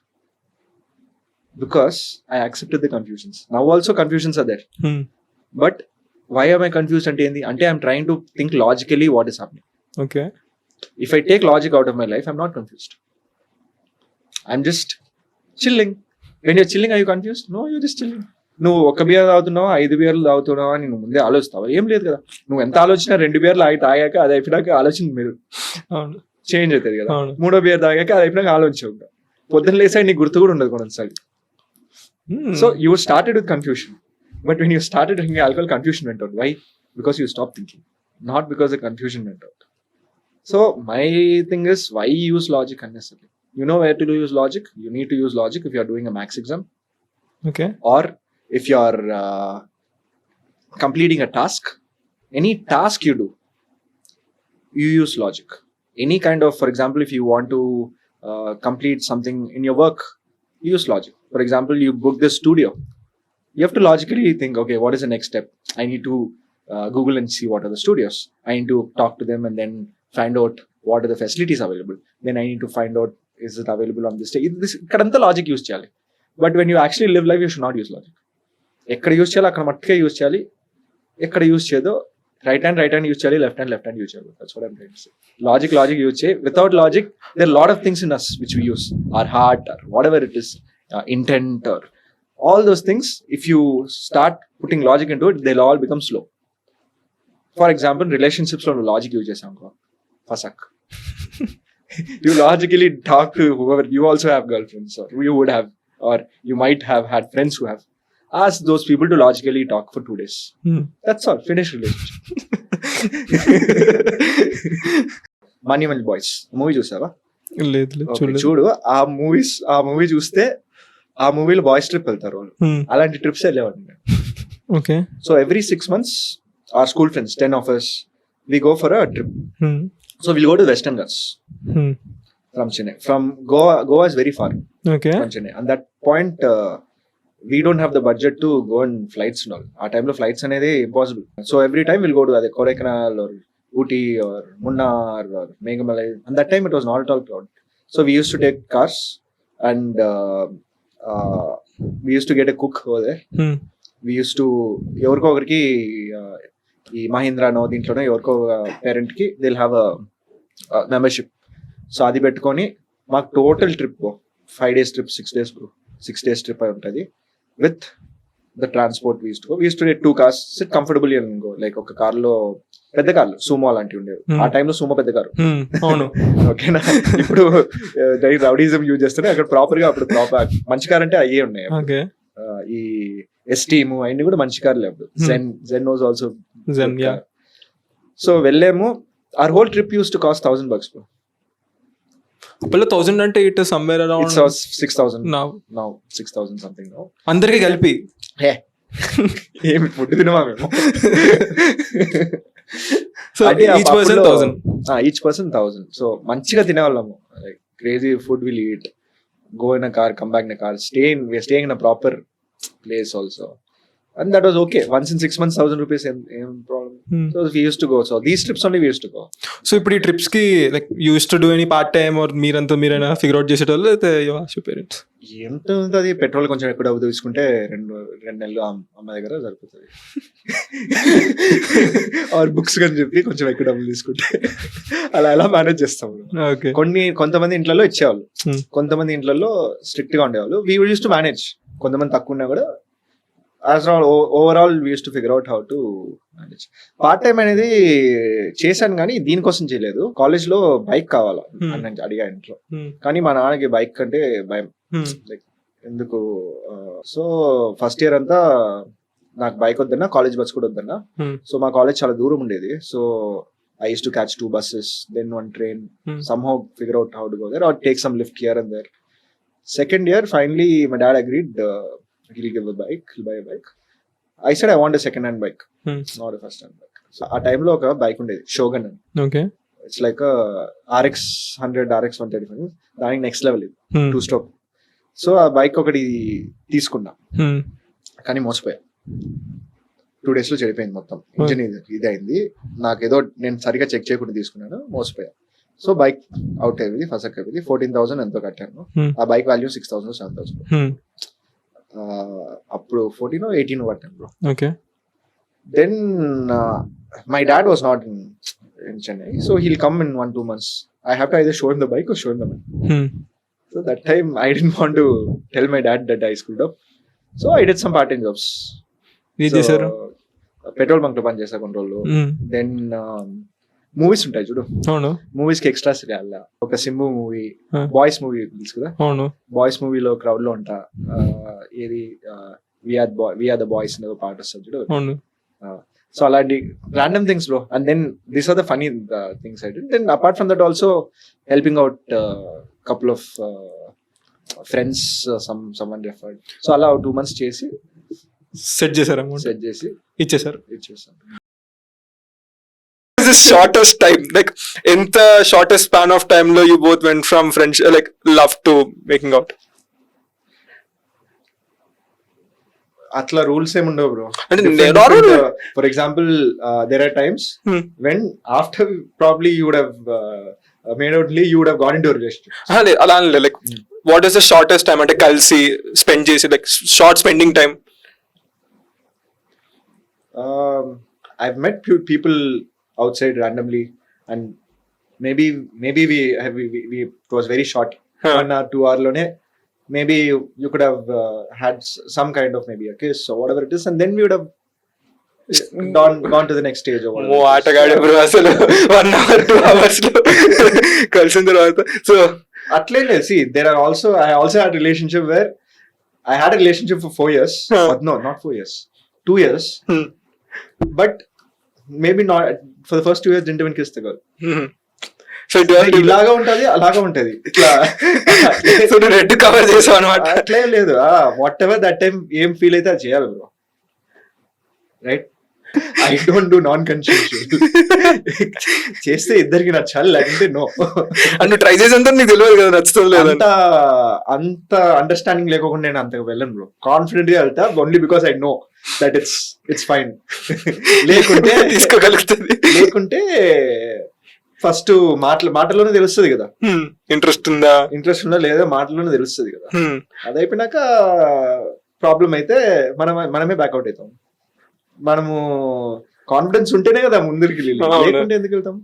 because I accepted the confusions. Now also confusions are there. But why am I confused ante endi? Ante I'm trying to think logically what is happening. Okay. If I take logic out of my life, I'm not confused. I'm just chilling. When you're chilling, are you confused? No, you're just chilling. నువ్వు 1 beer తాగుతున్నావా 5 బియర్లు తాగుతున్నావా అని నువ్వు ముందే ఆలోచిస్తావా? ఏం లేదు కదా. నువ్వు ఎంత ఆలోచన 2 బియర్లు తాగాక అది అయిపోయాక ఆలోచన మీరు చేంజ్ అవుతుంది కదా. 3వ బియర్ తాగాక అది అయిపోయాక ఆలోచించవు. పొద్దున్న లేసా నీకు గుర్తు కూడా ఉండదు కొన్నిసారి. So you started with confusion, but when you started drinking alcohol, confusion went out. Why? Because you stopped thinking, not because the confusion went out. So my thing is, why use logic unnecessarily? You know where to use logic. You need to use logic if you are doing a max exam. Okay. Or if you are completing a task, any task you do, you use logic. Any kind of, for example, if you want to complete something in your work, you use logic. For example, you book this studio, you have to logically think, okay, what is the next step? I need to Google and see what are the studios. I need to talk to them and then find out what are the facilities available. Then I need to find out, is it available on this day? This ikkadanta logic use cheyali. But when you actually live life, you should not use logic. ఎక్కడ use చేయాలి అక్కడ మట్టుకే use చేయాలి. ఎక్కడ use చేయదో right hand use చేయాలి, left hand use చేయాలి. That's what I'm trying to say. Logic use చేయి. Without logic, there are a lot of things in us which we use. Our heart or whatever it is, intent or all those things, if you start putting logic into it, they'll all become slow. For example, relationships lo logic use chesam ko fasak. You logically talk to whoever. You also have girlfriends, or you would have, or you might have had friends who have. Ask those people to logically talk for 2 days. That's all. Finish relationship. Money Boys movie చూసావా? లేదు చూడు. ఆ movie చూస్తే ఆ మూవీలో boys trip వెళ్తారు వాళ్ళు. అలాంటి ట్రిప్స్ వెళ్ళేవాడిని నేను. Okay. So every 6 months our school friends, 10 of us, we go for a trip. So we'll go to Western Ghats from Chennai. From Goa is very far. Okay. From Chennai. And that point, we don't have the budget to go on flights and all. Our time lo flights anede impossible. So every time we'll go to either Kodaikanal or Ooty or Munnar or Meghamalai. And that time it was not at all crowded. So we used to take cars and we used to get a cook over there. We used to ఎవరికో ఒకరికి ఈ మహీంద్రానో దీంట్లోనో ఎవరికో parent కి they will have a membership. So అది పెట్టుకొని మాకు total trip 5 days trip, 6 days trip అయి ఉంటుంది. With the transport we use to take 2 cars, SIT comfortable and go. Like ఒక కార్లో, పెద్ద కార్లు సూమో అలాంటివి ఉండేవి ఆ టైంలో. సూమో పెద్ద కారు. ఓకేనా? ఇప్పుడు రౌడీజం యూజ్ చేస్తే అక్కడ ప్రాపర్ గా, అప్పుడు ప్రాపర్ మంచి కార్ అంటే అయ్యే ఉన్నాయి. ఈ ఎస్టీమ్ అవన్నీ కూడా మంచి కార్లు లేవు. జెన్ వాజ్ ఆల్సో. సో వెళ్ళాము. our whole trip used to cost $1,000 bro. అప్పుడు 1000 అంటే it somewhere around 6,000 now 6,000 something now అందరికి కలిపి. ఏమి ఫుడ్ తినమా మేము? So each person 1000. Each person 1000. So మంచిగా తినేవాళ్ళము. Like crazy food will eat, go in a car, come back in a car, we're staying in a proper place also. And that was okay. Once in 6 months, 1,000 rupees, no problem. So we used to go. So these trips only we used to go. So ఇప్పుడు ఈ trips కి like you use to do any part time or మీరైనా figure out చేసేటోళ్ళు అయితే you ask your parents? ఎంత ఉంటుంది? Petrol కొంచెం ఎక్కువ డబ్బు తీసుకుంటే 2 నెలలు అమ్మ దగ్గర సరిపోతుంది. ఆర్ బుక్స్ అని చెప్పి కొంచెం ఎక్కువ డబ్బులు తీసుకుంటే అలా మేనేజ్ చేస్తాం. కొంతమంది ఇంట్లో ఇచ్చేవాళ్ళు, కొంతమంది ఇంట్లో స్ట్రిక్ట్ గా ఉండేవాళ్ళు. We use to manage. కొంతమంది తక్కువ ఉన్నా కూడా overall we use to figure out how to manage. Part time అనేది చేశాను కానీ దీనికోసం చేయలేదు. కాలేజ్ లో బైక్ కావాలా అని అడిగా ఇంట్లో. కానీ మా నాన్నకి బైక్ అంటే భయం. లైక్ ఎందుకు? సో ఫస్ట్ ఇయర్ అంతా నాకు బైక్ వద్దన్నా, కాలేజ్ బస్ కూడా వద్దన్నా. సో మా కాలేజ్ చాలా దూరం ఉండేది. So I used to catch 2 buses, then 1 train, somehow figure out how to go there or take some lift here and there. Second year, finally, my dad agreed. He'll give he'll buy a bike. I said I want a second-hand bike, not a first-hand bike. So ఆ టైంలో ఒక bike ఉండేది, Shogun అని. Okay. It's like RX 100, RX 135. దానికి next level ఇది, 2 stroke. So ఆ bike ఒకటి తీసుకున్నా, కానీ మోసపోయా. 2 days లో చెడిపోయింది మొత్తం. ఇంజిన్ ఇది అయింది. నాకేదో నేను సరిగా చెక్ చేయకుండా తీసుకున్నాను, మోసపోయా. సో బైక్ అవుట్ అయింది, ఫసక్ అయింది. 14,000 ఎంతో కట్టాను. ఆ బైక్ వాల్యూ 6,000 7,000. అప్పుడు 14 or 18 కట్టాను bro. Okay. Then my dad was not in Chennai, so he'll come in 1-2 months. I have to either show him the bike or show him the money. So that time I didn't want to tell my dad that I screwed up. So I did some part-time jobs. Petrol bunk లో పని చేసా కొన్ని రోజులు. Then movies ఉంటాయి చూడు, movies కి extras వెళ్ళా. ఒక సింబు మూవీ, బాయ్స్ మూవీ తెలుసు కదా, బాయ్స్ మూవీలో క్రౌడ్ లో ఉంటా. ఏది వి ఆర్ ద బాయ్స్ అనే పాట వస్తుంది చూడు. సో అలాంటి random things bro, and then these are the funny things I did. Then apart from that also helping out couple of friends, someone referred. So అలా 2 months చేసి set చేశారు, set చేసి ఇచ్చేసారు. the shortest time? Like, in the shortest span of time, lo, you both went from friendship, like love to making out. అట్లా rules ఏముండవు బ్రో. And for example there are times Hmm. When after probably you would have made out లీ you would have got into relationship. అలా like what is the shortest time అంటే కలిసి spend చేసి like short spending time? I've met few people outside randomly, and maybe it was very short, 1 or 2 hour lone. Maybe you could have had some kind of maybe a kiss or whatever it is, and then we would have gone to the next stage or whatever. ఓ ఆటగాడే bro అసలు 1 hour 2 hours లో కలిసిన తర్వాత. So అట్లే లేదు. See, I also had a relationship where I had a relationship for 4 years. But no, not 4 years, 2 years. But maybe not for the first 2 years didn't even kiss the girl. So ఇలాగా ఉంటది అలాగా ఉంటది ఇట్లా. So నువ్వు red cover చేసావు అనమాట. అట్లే లేదు. వాట్ ఎవర్ దట్ టైం ఏం ఫీల్ అయితే అది చేయాలి bro. Right? I don't do non consensual. చేస్తే ఇద్దరికి నచ్చాలి, లేకుంటే నో. అండ్ ట్రై చేసేంత నీకు తెలియదు కదా నచ్చుతుంది లేదా. అంత అండర్స్టాండింగ్ లేకుండా నేను అంతగా వెళ్ళను బ్రో. కాన్ఫిడెంట్ గా వెళ్తా only because I know that it's fine. లేకుంటే తీసుకోగలుగుతుంది. లేకుంటే ఫస్ట్ మాటలోనే తెలుస్తుంది కదా ఇంట్రెస్ట్ ఉందా లేదా మాటలోనే తెలుస్తుంది కదా. అది అయిపోయినాక ప్రాబ్లం అయితే మనమే బ్యాక్అవుట్ అవుతాం. మనము కాన్ఫిడెన్స్ ఉంటేనే కదా ముందుకి లేకుంటే ఎందుకు వెళ్తాం.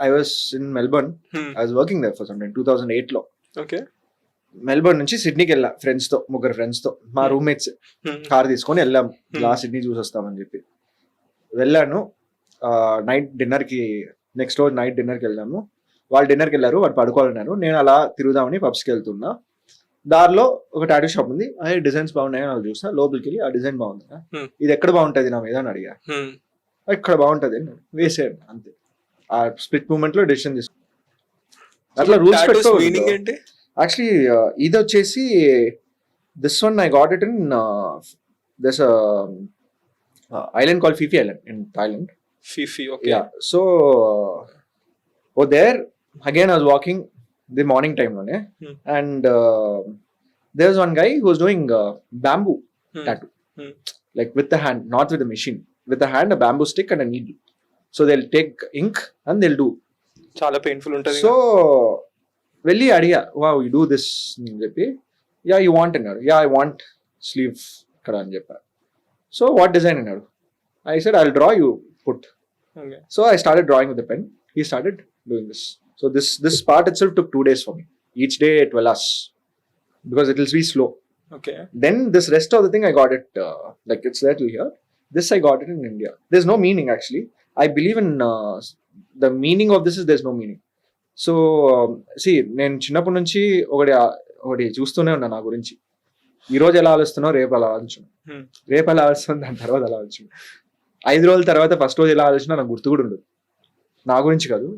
I was in Melbourne. I was working there for some time 2008 లో. ఓకే. మెల్బర్న్ నుంచి సిడ్నీకి వెళ్ళా ఫ్రెండ్స్ తో, 3 ఫ్రెండ్స్ తో. మా రూమ్మేట్స్ కార్ తీసుకొని వెళ్ళాం. సిడ్నీ చూసి వస్తామని చెప్పి వెళ్ళాను. నైట్ డిన్నర్ కి, నెక్స్ట్ రోజు నైట్ డిన్నర్ కి వెళ్ళాము. వాళ్ళు డిన్నర్కి వెళ్ళారు, వాడు పడుకోవాలన్నారు. నేను అలా తిరుగుదామని పబ్స్కి వెళ్తున్నా. దారిలో ఒక టాటూ షాప్ ఉంది. అదే డిజైన్స్ బాగున్నాయని వాళ్ళు చూసా. లోపలికి వెళ్ళి ఆ డిజైన్ బాగుందా, ఇది ఎక్కడ బాగుంటది నా మీద అని అడిగా. ఇక్కడ బాగుంటది వేసేయండి అంతే. ఆ స్ప్లిట్ మూమెంట్ లో డెసిషన్ తీసుకు. అట్లా రూల్స్ పెట్టుకోవాలి. యాక్చువల్లీ ఇది వచ్చేసి this one I got it in this island called Fifi island in Thailand. Fifi, okay. Yeah. So, there again I was walking the morning time one, and there was one guy who was doing bamboo tattoo, like with the hand, not with the machine. With the hand, a bamboo stick and a needle. So they'll take ink and they'll do. Chala painful untadi. So, velli adiga, wow, you do this అని చెప్పి. Yeah, you want అన్నాడు. Yeah, I want sleeve ఇక్కడ అని చెప్పా. So what design అన్నాడు. I said I'll draw, you put. Okay. So I started drawing with the pen. He started doing this. So this part itself took 2 days for me. Each day 12 hours because it will be slow. Okay. Then this rest of the thing I got it like it's there till here. This I got it in India. There's no meaning actually. I believe in the meaning of this is there's no meaning. So see, నేను చిన్నప్పటి నుంచి ఒకటి చూస్తూనే ఉన్నా నా గురించి. ఈ రోజు ఎలా ఆలోచిస్తున్నావు, రేపు ఎలా ఆలోచించు, రేపు ఎలా ఆలోచిస్తున్నావు, దాని తర్వాత ఎలా ఆలోచించు. 5 రోజుల తర్వాత ఫస్ట్ రోజు ఎలా ఆలోచన నాకు గుర్తు కూడా ఉండదు. నా గురించి కాదు,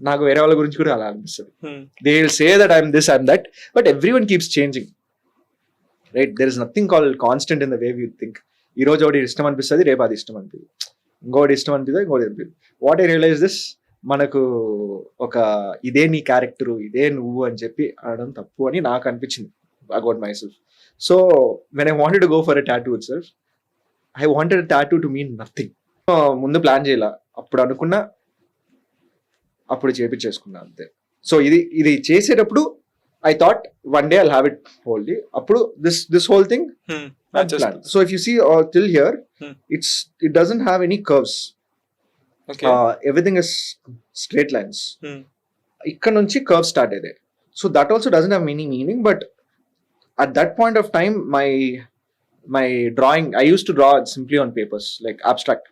నాకు వేరే వాళ్ళ గురించి కూడా అలా అనిపిస్తుంది. They will say that I'm this I'm that, but everyone keeps changing, right? There is nothing called constant in the way you think. ఈ రోజు ఒకటి ఇష్టం అనిపిస్తుంది, రేపు అది ఇష్టం అనిపిస్తుంది, ఇంకోటి ఇష్టం అనిపిస్తుంది, ఇంకోటి అనిపిస్తుంది. వాట్ ఐ రియలైజ్ దిస్, మనకు ఒక ఇదే నీ క్యారెక్టర్, ఇదే నువ్వు అని చెప్పి అనడం తప్పు అని నాకు అనిపించింది about my self. So when I wanted to go for a tattoo it self, I wanted a tattoo to mean nothing. ముందు ప్లాన్ చేయాల, అప్పుడు అనుకున్నా, అప్పుడు చేపించేసుకున్నా అంతే. సో ఇది చేసేటప్పుడు I thought one day I'll have it wholly. అప్పుడు this whole thing plan. So if you see till here, it doesn't have any curves. Everything is straight lines. ఇక్కడ నుంచి కర్వ్ స్టార్ట్ అయ్యాయి. So that also doesn't have any meaning. But at that point of time, my drawing, I used to draw simply on papers, like abstract.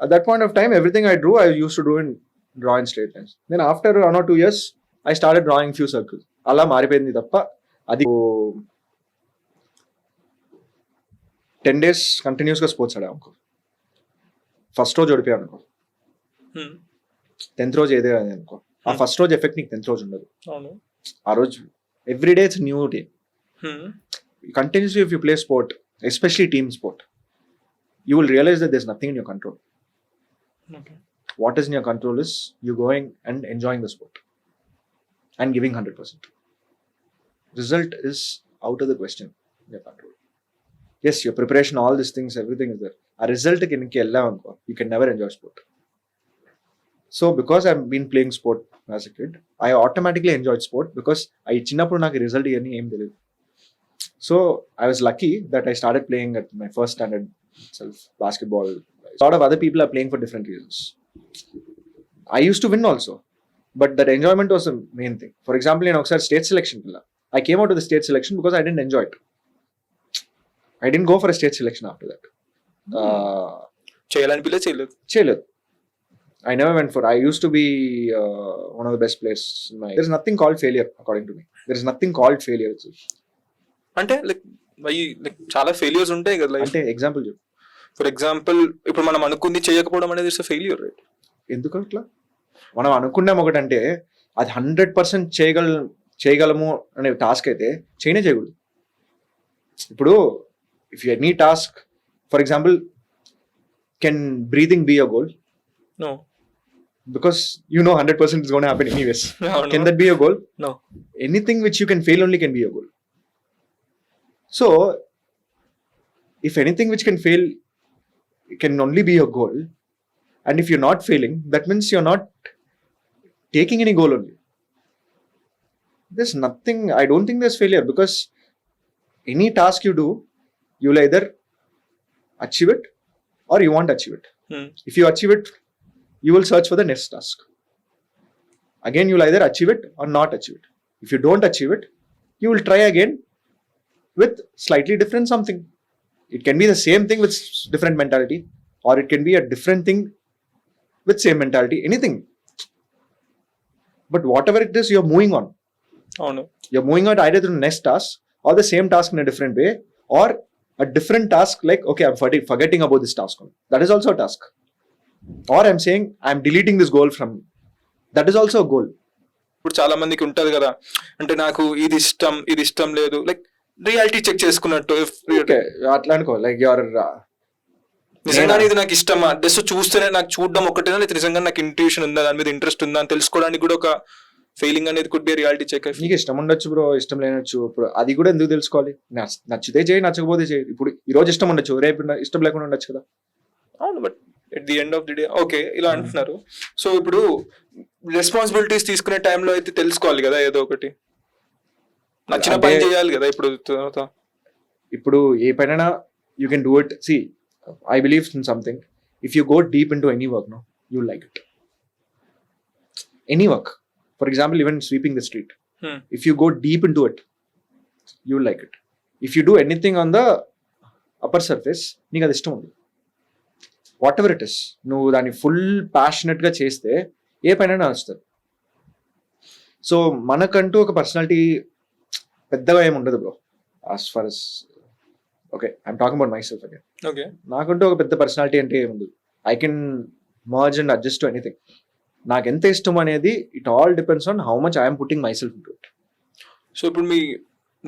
At that point of time, everything I drew, I used to draw in straight lines. Then after 1 or 2 years, I started drawing few circles. Alla maripindi tappa adi 10 days continuous ga sports ade anko. First రోజు ఓడిపోయా అనుకో, 10th రోజు ఏదే అనుకో, ఆ first రోజు effect నీకు 10th రోజు ఉండదు. ఆ రోజు every day it's new day. Continuously, if you play sport, especially team sport, you will realize that there's nothing in your control. Okay. What is in your control is you going and enjoying the sport and giving 100%. Result is out of the question in your control. Yes, your preparation, all these things, everything is there. A result you can never enjoy sport. So because I've been playing sport as a kid, I automatically enjoyed sport because I chinnappudu naaku result iyani em teliyadu. So I was lucky that I started playing at my first standard itself, basketball. A lot of other people are playing for different reasons. I used to win also, but that enjoyment was the main thing. For example, in Oxford state selection, I came out of the state selection because I didn't enjoy it. I didn't go for a state selection after that. Cheyaledu. I never went for. I used to be one of the best players. There is nothing called failure, according to me. There is nothing called failure itself. అంటే like చాలా failures ఉంటాయి కదా life. అంటే example చెప్పు. For example ఇప్పుడు మనం అనుకుంది చేయకపోవడం అనేది ఇట్స్ ఫెయిల్యూర్, రైట్? ఎందుకు అట్లా? మనం అనుకున్నాం ఒకటంటే అది 100% చేయగలము అనే టాస్క్ అయితే చేయకూడదు. ఇప్పుడు if any task, for example, can breathing be a goal? No. Because you know 100% is going to happen anyways. Can that be a goal? No. Anything which you can fail only can be a goal. So if anything which can fail can only be a goal, and if you're not failing, that means you're not taking any goal only. There's nothing, I don't think there's failure, because any task you do, you'll either achieve it or you won't achieve it. If you achieve it, you will search for the next task. Again, you will either achieve it or not achieve it. If you don't achieve it, you will try again with slightly different something. It can be the same thing with different mentality, or it can be a different thing with same mentality, anything. But whatever it is, you're moving on. Oh no. You're moving on either to the next task or the same task in a different way, or a different task like, okay, I'm forgetting about this task. That is also a task. Or I'm saying I'm deleting this goal from, that is also a goal. ఇప్పుడు చాలా మందికి ఉంటది కదా, అంటే నాకు ఇది ఇష్టం లేదు, లైక్ రియాలిటీ చెక్ చేసుకున్నట్టు. అట్లా అనుకో, లైక్ యువర్ నిజంగా ఇది నాకు ఇష్టమా, జస్ట్ చూస్తేనే నాకు చూడడం ఒకటేనా, లేదా నిజంగా నాకు ఇంట్యూషన్ ఉందా, దాని మీద ఇంట్రెస్ట్ ఉందా అని తెలుసుకోవడానికి కూడా ఒక ఫీలింగ్ అనేది కుడ్ బి రియాలిటీ చెక్. నీకు ఇష్టం ఉండొచ్చు బ్రో, ఇష్టం లేనొచ్చు. ఇప్పుడు అది కూడా ఎందుకు తెలుసుకోవాలి? నచ్చితే చేయి, నచ్చకపోతే చేయి. ఇప్పుడు ఈ రోజు ఇష్టం ఉండొచ్చు, రేపు ఇష్టం లేకుండా ఉండొచ్చు కదా. అవును, but at the end of the day okay ఇలా అంటున్నారు. సో ఇప్పుడు రెస్పాన్సిబిలిటీస్ తీసుకునే టైంలో అయితే తెలుసుకోవాలి కదా ఏదో ఒకటి, నచ్చిన పని చేయాలి కదా. ఇప్పుడు ఏ పైన you can do it. See, I believe in something. If you go deep in to any work, no, you like it. Any work, for example, even sweeping the street, if you go deep in to it, you like it. If you do anything on the upper surface, నీకు అది ఇష్టం ఉంది. What ever it is, నువ్వు దాన్ని full ప్యాషనెట్గా చేస్తే ఏ పైన నచ్చుతుంది. So మనకంటూ ఒక పర్సనాలిటీ పెద్దగా ఏమి ఉండదు bro, as far as. Okay, I'm talking about my self again. Okay, నాకంటూ ఒక పెద్ద పర్సనాలిటీ అంటే ఏముండదు. I can merge and adjust to anything. నాకు ఎంత ఇష్టం అనేది it all depends on how much I'm putting my self into it. So ఇప్పుడు మీ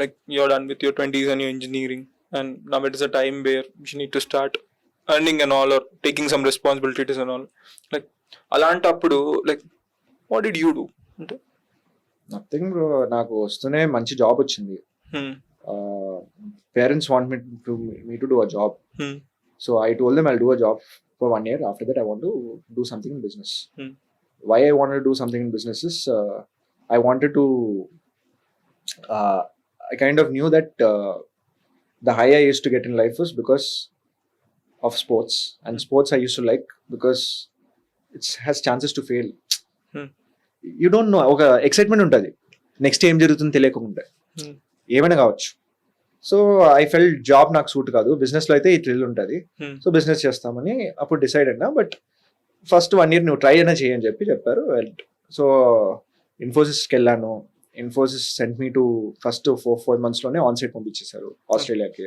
like you're done with your 20s and your engineering, and now it is a time where you need to start earning and all, or taking some responsibilities and all. Like అలాంటప్పుడు like what did you do? అంటే nothing bro, నాకు వస్తూనే మంచి job వచ్చింది. Parents want me to do a job. So I told them I'll do a job for 1 year. After that, I want to do something in business. Why I wanted to do something in business is I wanted to. I kind of knew that the high I used to get in life was because of sports, and sports I used to like because it has chances to fail. You don't know. ఒక excitement ఉంటుంది, next ఏం జరుగుతుందో తెలియకుండా, ఏమైనా కావచ్చు. So I felt job నాకు suit కాదు, business లో అయితే ఈ థ్రిల్ ఉంటుంది. సో బిజినెస్ చేస్తామని అప్పుడు డిసైడ్ అయినా. బట్ ఫస్ట్ 1 year నువ్వు ట్రై అయినా చేయని చెప్పారు. సో ఇన్ఫోసిస్కి వెళ్ళాను. Infosys sent me to first 4 months లోనే ఆన్ సైట్ పంపించేశారు ఆస్ట్రేలియాకి.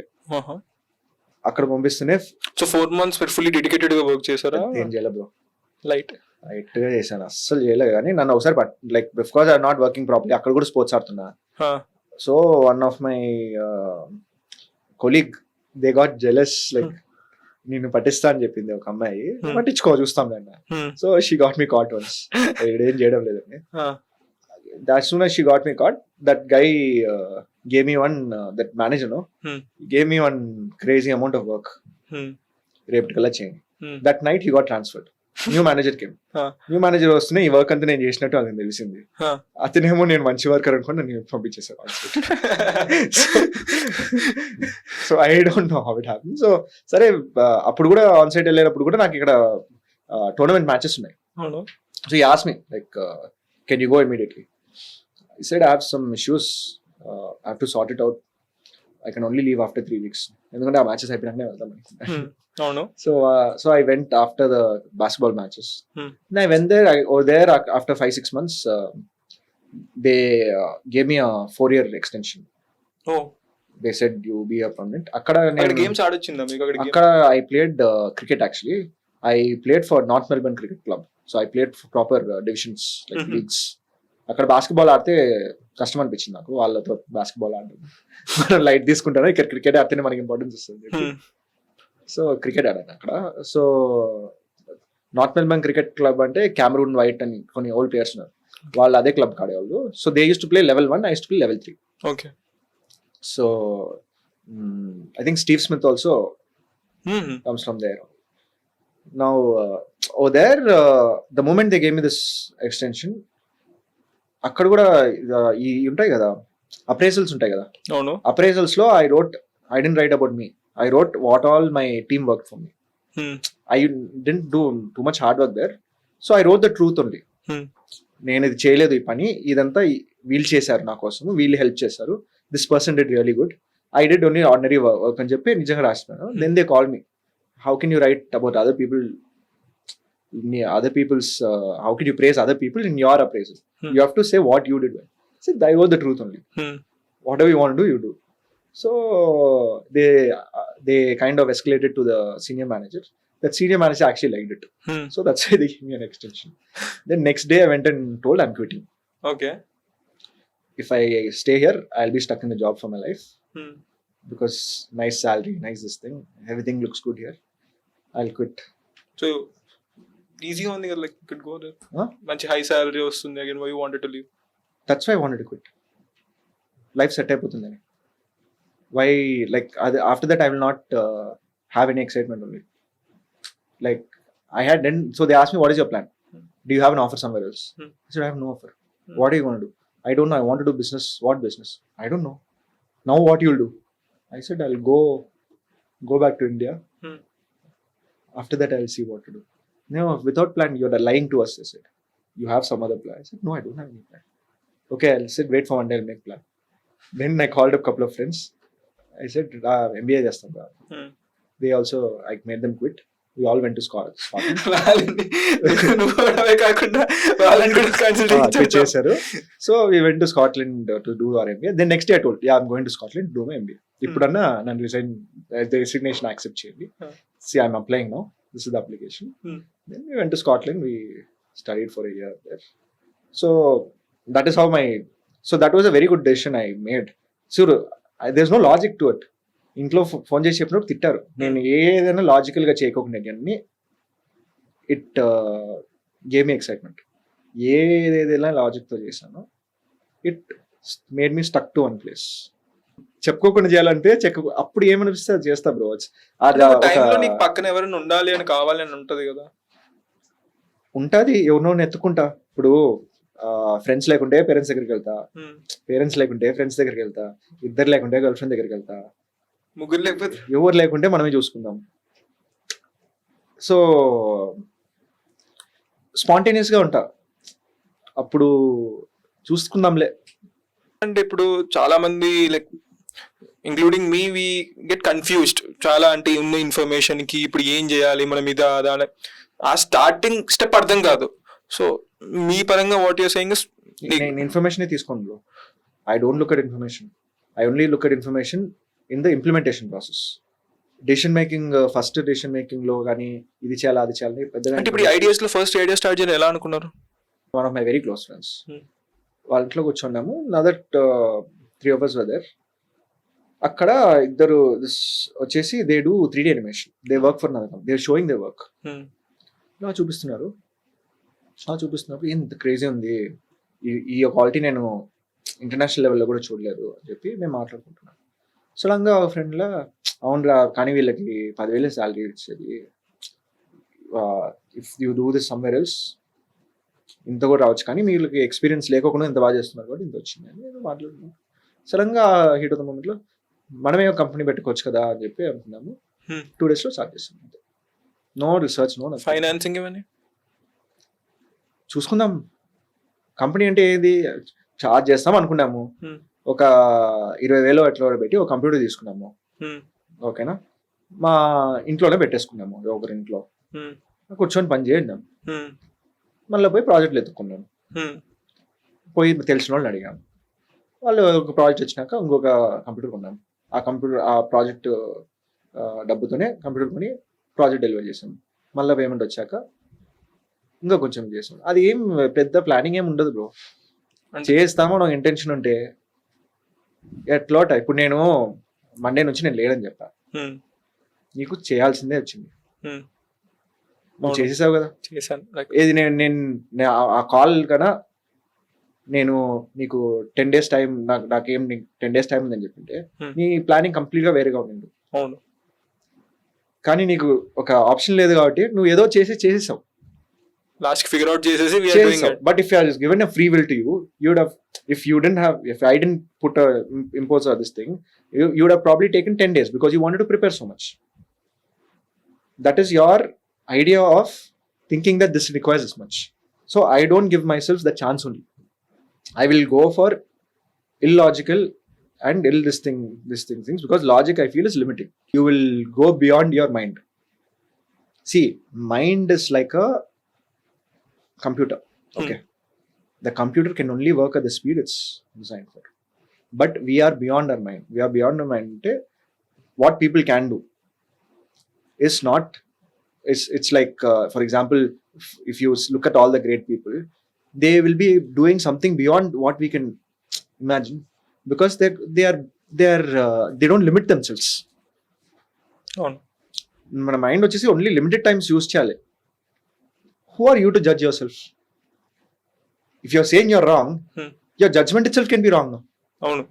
అక్కడ పంపిస్తూనే సో 4 months ఫుల్లీ డెడికేటెడ్ గా వర్క్ చేశారా? ఏం చేయలేదు బ్రో, లైట్ గా చేశాను, అస్సలు చేయలేదు. కానీ నన్ను ఒకసారి like because I not working properly, అక్కడ కూడా స్పోర్ట్స్ ఆడుతున్నా. So one of my colleague, they got jealous, like నిన్ను పట్టిస్తా అని చెప్పింది ఒక అమ్మాయి, పట్టించుకో చూస్తాం దాన్ని. So she got me caught once. ఏం చేయడం లేదండి. As soon as she got me caught, that guy gave me one, that manager, no, gave me one crazy amount of work. రేపటికల్లా చేయండి. That night he got transferred. New manager came. New manager వస్తూనే ఈ work అంతా నేను చేసినట్టు అతను తెలిసింది. అతనేమో నేను మంచి వర్కర్ అనుకుని నన్ను పంపించేసాను. So I don't know how it happen. So సరే, అప్పుడు కూడా ఆన్ సైట్ వెళ్ళేటప్పుడు కూడా నాకు ఇక్కడ టోర్నమెంట్ మ్యాచెస్ ఉన్నాయి. సో ఈ ask me like, can you go immediately? I said I have some issues. I have to sort it out. I can only leave after 3 weeks. ఎందుకంటే ఆ మ్యాచెస్ అయిపోయినాకనే వెళ్తాం. So I went after the basketball matches. And I went there. Over there after 5-6 months, they gave me a 4-year extension. They said you be a permanent. అక్కడ games ఆడొచ్చిందా మీకు? అక్కడ I played cricket actually. I played for North Melbourne Cricket Club. So I played for proper divisions like leagues. అక్కడ basketball ఆడితే కష్టం అనిపించింది నాకు, వాళ్ళతో basketball ఆడడం. మనం లైట్ తీసుకుంటాను, ఇక్కడ క్రికెట్ ఆడితేనే మనకి ఇంపార్టెన్స్ వస్తుంది. సో క్రికెట్ ఆడాను అక్కడ. So north Melbourne cricket club అంటే క్యామరూన్ వైట్ అని కొన్ని ఓల్డ్ ప్లేయర్స్ ఉన్నారు, వాళ్ళు అదే క్లబ్ ఆడేవాళ్ళు. So they use to play level 1, I used to play level 3. Okay. So I think Steve Smith also comes from there. Now over there, the moment they gave me this extension, అక్కడ కూడా ఈ ఉంటాయి కదా appraisals ఉంటాయి కదా. Appraisals లో I didn't write about me. I wrote what all my team worked for me. I didn't do too much hard work there. So I wrote the truth only. నేను ఇది చేయలేదు, ఈ పని ఇదంతా వీళ్ళు చేశారు నా కోసం, వీళ్ళు హెల్ప్ చేశారు, this person did really good, I did only ordinary work అని చెప్పి నిజంగా రాస్తున్నాను. Then they call me, how can you write about other people, how can you praise other people in your appraisal? You have to say what you did well. So I wrote the truth only. Whatever you want to do, you do. So they kind of escalated to the senior manager. That senior manager actually liked it. So that's why they gave me an extension. Then next day I went and told I'm quitting. Okay. If I stay here, I'll be stuck in the job for my life. Because nice salary, nice this thing, everything looks good here. I'll quit. So ఈజీగా ఉంది కదా, like could go there, మంచి high salary వస్తుంది. Again why you wanted to leave? That's why I wanted to quit. Life set అయిపోతుందని. Why like after that I will not have any excitement only. Like I had then, so they asked me what is your plan, do you have an offer somewhere else? I said I have no offer. What are you gonna do? I don't know, I want to do business. What business? I don't know. Now what you'll do? I said I'll go back to India. After that I'll see what to do. No, without plan, you're lying to us, I said. You have some other plan. I said, no, I don't have any plan. Okay, I'll sit, wait for one day, I'll make plan. Then I called up a couple of friends. I said, MBA jastam. They also, I made them quit. We all went to Scotland. So we went to Scotland to do our MBA. Then next day I told, I'm going to Scotland to do my MBA. Ippudanna nan resign, the resignation accept cheyandi. See, I'm applying now. This is the application. Then we went to Scotland. We studied for a year there. So that is how so that was a very good decision I made. So there's no logic to it. ఇంట్లో ఫోన్ చేసి చెప్పినప్పుడు తిట్టారు, నేను ఏదైనా లాజికల్గా చేయకోకుండా అన్ని. It gave me excitement. ఏదేదైనా లాజిక్తో చేశాను, it made me stuck to one place. చెప్పుకోకుండా చేయాలంటే అప్పుడు ఏమనిపిస్తే అది చేస్తా బ్రో. పక్కన ఎవరైనా ఉండాలి అని కావాలి అని ఉంటది కదా. ఉంటుంది, ఎవరినో ఎత్తుకుంటా. ఇప్పుడు ఫ్రెండ్స్ లేకుంటే పేరెంట్స్ దగ్గరికి వెళ్తా, పేరెంట్స్ లేకుంటే ఫ్రెండ్స్ దగ్గరికి వెళ్తా, ఇద్దరు లేకుంటే గర్ల్ ఫ్రెండ్ దగ్గరికి వెళ్తా, ముగ్గురు లేకపోతే ఎవరు లేకుంటే మనమే చూసుకుందాం. సో స్పాంటేనియస్ గా ఉంటా, అప్పుడు చూసుకుందాంలే. అంటే ఇప్పుడు చాలా మంది like including me, we get confused చాలా. అంటే ఉన్న ఇన్ఫర్మేషన్ కి ఇప్పుడు ఏం చేయాలి మనం, ఇదా అదా, ఆ స్టార్టింగ్ స్టెప్ అర్థం కాదు. సో మీ పరంగా వాట్ యూర్ సేయింగ్ ఇస్, నేను ఇన్ఫర్మేషన్ తీసుకోండి bro. I don't look at information, I only look at information in the implementation process. Decision making, first decision making లో కానీ ఇది చేయాలి అది చేయాలి పెద్దగా. అంటే ఇప్పుడు ఐడియాస్ లో ఫస్ట్ ఐడియా స్టార్ట్ చేయాలి ఎలా అనుకున్నారు? One of my very close friends వాళ్ళ ఇంట్లో కూర్చున్నాము. Other 3 of us were there. అక్కడ ఇద్దరు వచ్చేసి they do 3D animation. They work for another they showing they work. ఇలా చూపిస్తున్నారు ఎంత క్రేజీ ఉంది, ఈ క్వాలిటీ నేను ఇంటర్నేషనల్ లెవెల్లో కూడా చూడలేదు అని చెప్పి మేము మాట్లాడుకుంటున్నాం. సడన్గా ఒక ఫ్రెండ్లా అవునరా కానీ వీళ్ళకి 10,000 శాలరీ ఇచ్చేది, if you do this somewhere else ఇంత కూడా రావచ్చు, కానీ వీళ్ళకి ఎక్స్పీరియన్స్ లేకుండా ఇంత బాగా చేస్తున్నారు కాబట్టి ఇంత వచ్చింది అని నేను మాట్లాడుతున్నాను. సడన్గా హీట్ ఆఫ్ ద మూమెంట్లో మనమే ఒక కంపెనీ పెట్టుకోవచ్చు కదా అని చెప్పి అనుకున్నాము. 2 days స్టార్ట్ చేస్తాం. నో రీసెర్చ్, నో ఫైనాన్సింగ్ ఇవన్నీ చూసుకుందాం. కంపెనీ అంటే ఏది చార్జ్ చేస్తాం అనుకున్నాము. ఒక 20,000 అట్లా పెట్టి ఒక కంప్యూటర్ తీసుకున్నాము. ఓకేనా, మా ఇంట్లోనే పెట్టేసుకున్నాము. ఒకరి ఇంట్లో కూర్చొని పని చేద్దాం. మళ్ళీ పోయి ప్రాజెక్టులు ఎత్తుకున్నాను. పోయి తెలిసిన వాళ్ళని అడిగాము. వాళ్ళు ఒక ప్రాజెక్ట్ వచ్చినాక ఇంకొక కంప్యూటర్ కొన్నాము. ఆ ప్రాజెక్ట్ డబ్బుతోనే కంప్యూటర్ కొని ప్రాజెక్ట్ డెలివరీ చేసాము. మళ్ళీ పేమెంట్ వచ్చాక ఇంకా కొంచెం చేసాం. అది ఏం పెద్ద ప్లానింగ్ ఏమి ఉండదు బ్రో. చేస్తామో నాకు ఇంటెన్షన్ ఉంటే ఎట్లా. ఇప్పుడు నేను మండే నుంచి నేను లేదని చెప్పా, నీకు చేయాల్సిందే వచ్చింది, నువ్వు చేసేసావు కదా. ఏది నేను ఆ కాల్ కన్నా నేను నీకు 10 days టైం, నాకేం 10 days టైం ఉందని చెప్పింటే నీ ప్లానింగ్ కంప్లీట్ గా వేరేగా ఉండింది. అవును, కానీ నీకు ఒక ఆప్షన్ లేదు కాబట్టి నువ్వు ఏదో చేసేసావు. లాస్ట్ ఫిగర్ అవుట్ చేసేసి but if I was given a free will to you, you would have, if I didn't put a impose on this thing, you would have probably taken 10 days because you wanted to prepare so much. That is your idea of thinking that this requires this much. So I don't give myself the chance only. I will go for illogical and this things because logic I feel is limiting. You will go beyond your mind. See, mind is like a computer. Okay, the computer can only work at the speed it's designed for, but we are beyond our mind. What people can do is not, it's like for example, if you look at all the great people, they will be doing something beyond what we can imagine because they don't limit themselves. మన mind వచ్చేసి only limited times use చేయాలి. Who are you to judge yourself? If you're saying you're wrong, your judgment itself can be wrong. No? అవును.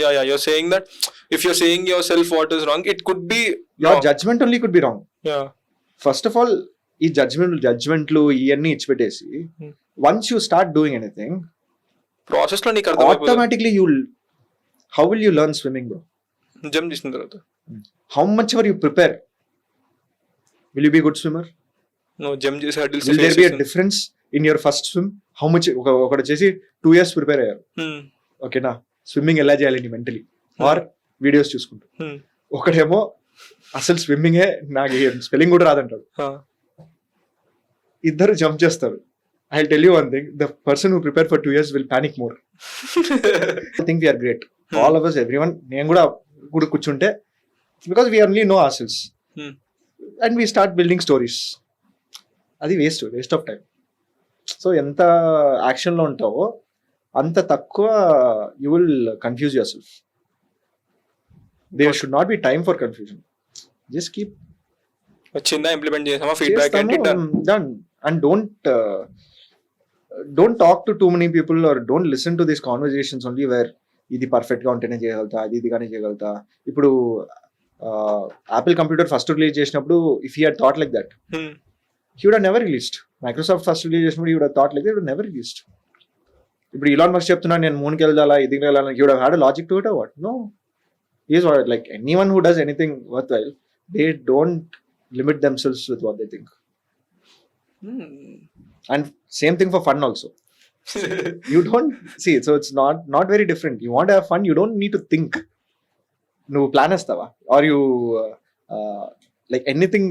Yeah, you're saying that if you're saying yourself what is wrong, it could be your wrong. Judgment only could be wrong. Yeah. First of all, ఈ జడ్జ్మెంట్లు ఇవన్నీ ఇచ్చిపెట్టేసి once you start doing anything, process లో నీకు అర్థమైపోతుంది. automatically how will you learn swimming, bro? Jump చేసిన తర్వాత how much ever you prepare, will you be a good swimmer? No, jump చేసి hurdles. Will there be a difference in your first swim? How much ఒకటి వచ్చేసి 2 years prepare అయ్యారు, ఓకేనా, swimming ఎలా చేయాలని mentally are videos చూసుకుంటూ. ఒకటేమో అసలు స్విమ్మింగే నాకు స్పెల్లింగ్ కూడా రాదంటాడు. ఇద్దరు జంప్ చేస్తారు. I will tell you one thing, the person who prepare for 2 years will panic more. I think we're great, all of us, everyone. నేను కూడా కూర్చుంటే because we only know our selves and we start building stories. అది waste of time. So ఎంత యాక్షన్లో ఉంటావో అంత తక్కువ you will confuse your self. There should not be time for confusion. Just keep వచ్చిందా, ఇంప్లిమెంట్ చేసామా, ఫీడ్బ్యాక్ అంటే done. And don't talk to too many people or don't listen to these conversations only where ఇది పర్ఫెక్ట్గా ఉంటేనే చేయగలుగుతా, అది కానీ చేయగలుగుతా. ఇప్పుడు యాపిల్ కంప్యూటర్ ఫస్ట్ రిలీజ్ చేసినప్పుడు if you had thought like that, he would have never released. Microsoft first release చేసినప్పుడు he would have thought like that, he would have never released. ఇప్పుడు ఇలాన్ మస్క్ చెప్తున్నా నేను మూన్కి వెళ్ళాలా, ఇది వెళ్ళాలా, he would have had a logic to it or what? No. He is like anyone who does anything worthwhile, they don't limit themselves with what they think. And same thing for fun also. You don't see, so it's not very different. You want to have fun, you don't need to think. నువ్వు plan వేస్తావా, or you like anything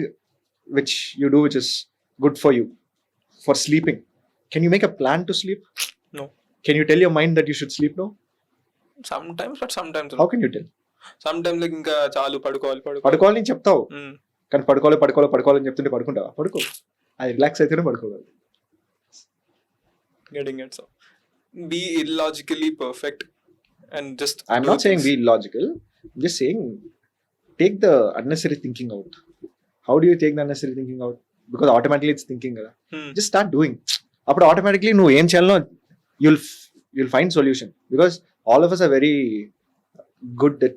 which you do which is good for you, for sleeping, can you make a plan to sleep? No. Can you tell your mind that you should sleep now? Sometimes, but sometimes how can you tell? Sometimes like ఇంకా చాలు పడుకోవాలి అని చెప్తావు, కానీ పడుకోవాలని చెప్తుంటే పడుకుంటావా? పడుకో, అది relax అయితేనే పడుకోవాలి. Getting it. So be illogically perfect and just I'm not saying be illogical. I'm just saying, take the unnecessary thinking out. How do you take the unnecessary thinking out? Because automatically it's thinking కదా. Just start doing. అప్పుడు automatically నువ్వు ఏం చేయాలనో you'll find solution, because all of us are very good that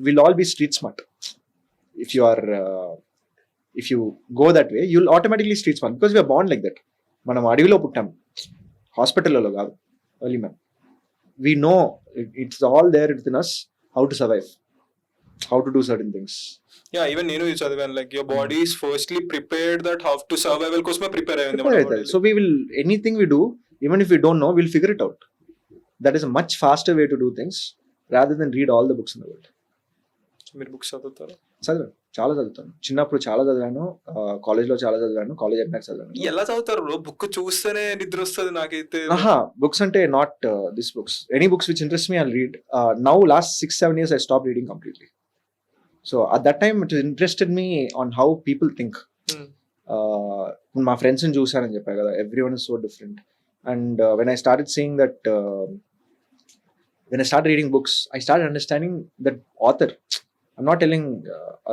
we'll all be street smart. If you go that way, you'll automatically street smart, because we are born like that. మనం అడవిలో పుట్టాం, హాస్పిటల్లో కాదు. Early man we know it's all there within us, how to survive, how to do certain things. Yeah, even నేను చదివాను, like your body is firstly prepared that how to survival కోసమే prepare అయ్యింది మన body. So we will, anything we do, even if we don't know, we'll figure it out. That is a much faster way to do things rather than read all the books in the world. మీరు books చదువుతారా? చదివాను, చాలా చదువుతాను. చిన్నప్పుడు చాలా చదివాను, కాలేజ్లో చాలా చదివాను, కాలేజ్ అయినాక చదివాను. ఎలా చదువుతారు బ్రో? బుక్ చూస్తేనే నిద్ర వస్తుంది నాకైతే. బుక్స్ అంటే not this books, any books which interest me I'll read. Now last 6-7 years I stopped reading completely. So at that time it interested me on how people think. మా ఫ్రెండ్స్ని చూసానని చెప్పా కదా, everyone is so different. And when I started seeing that, when I started reading books, I started understanding that author. I'm not telling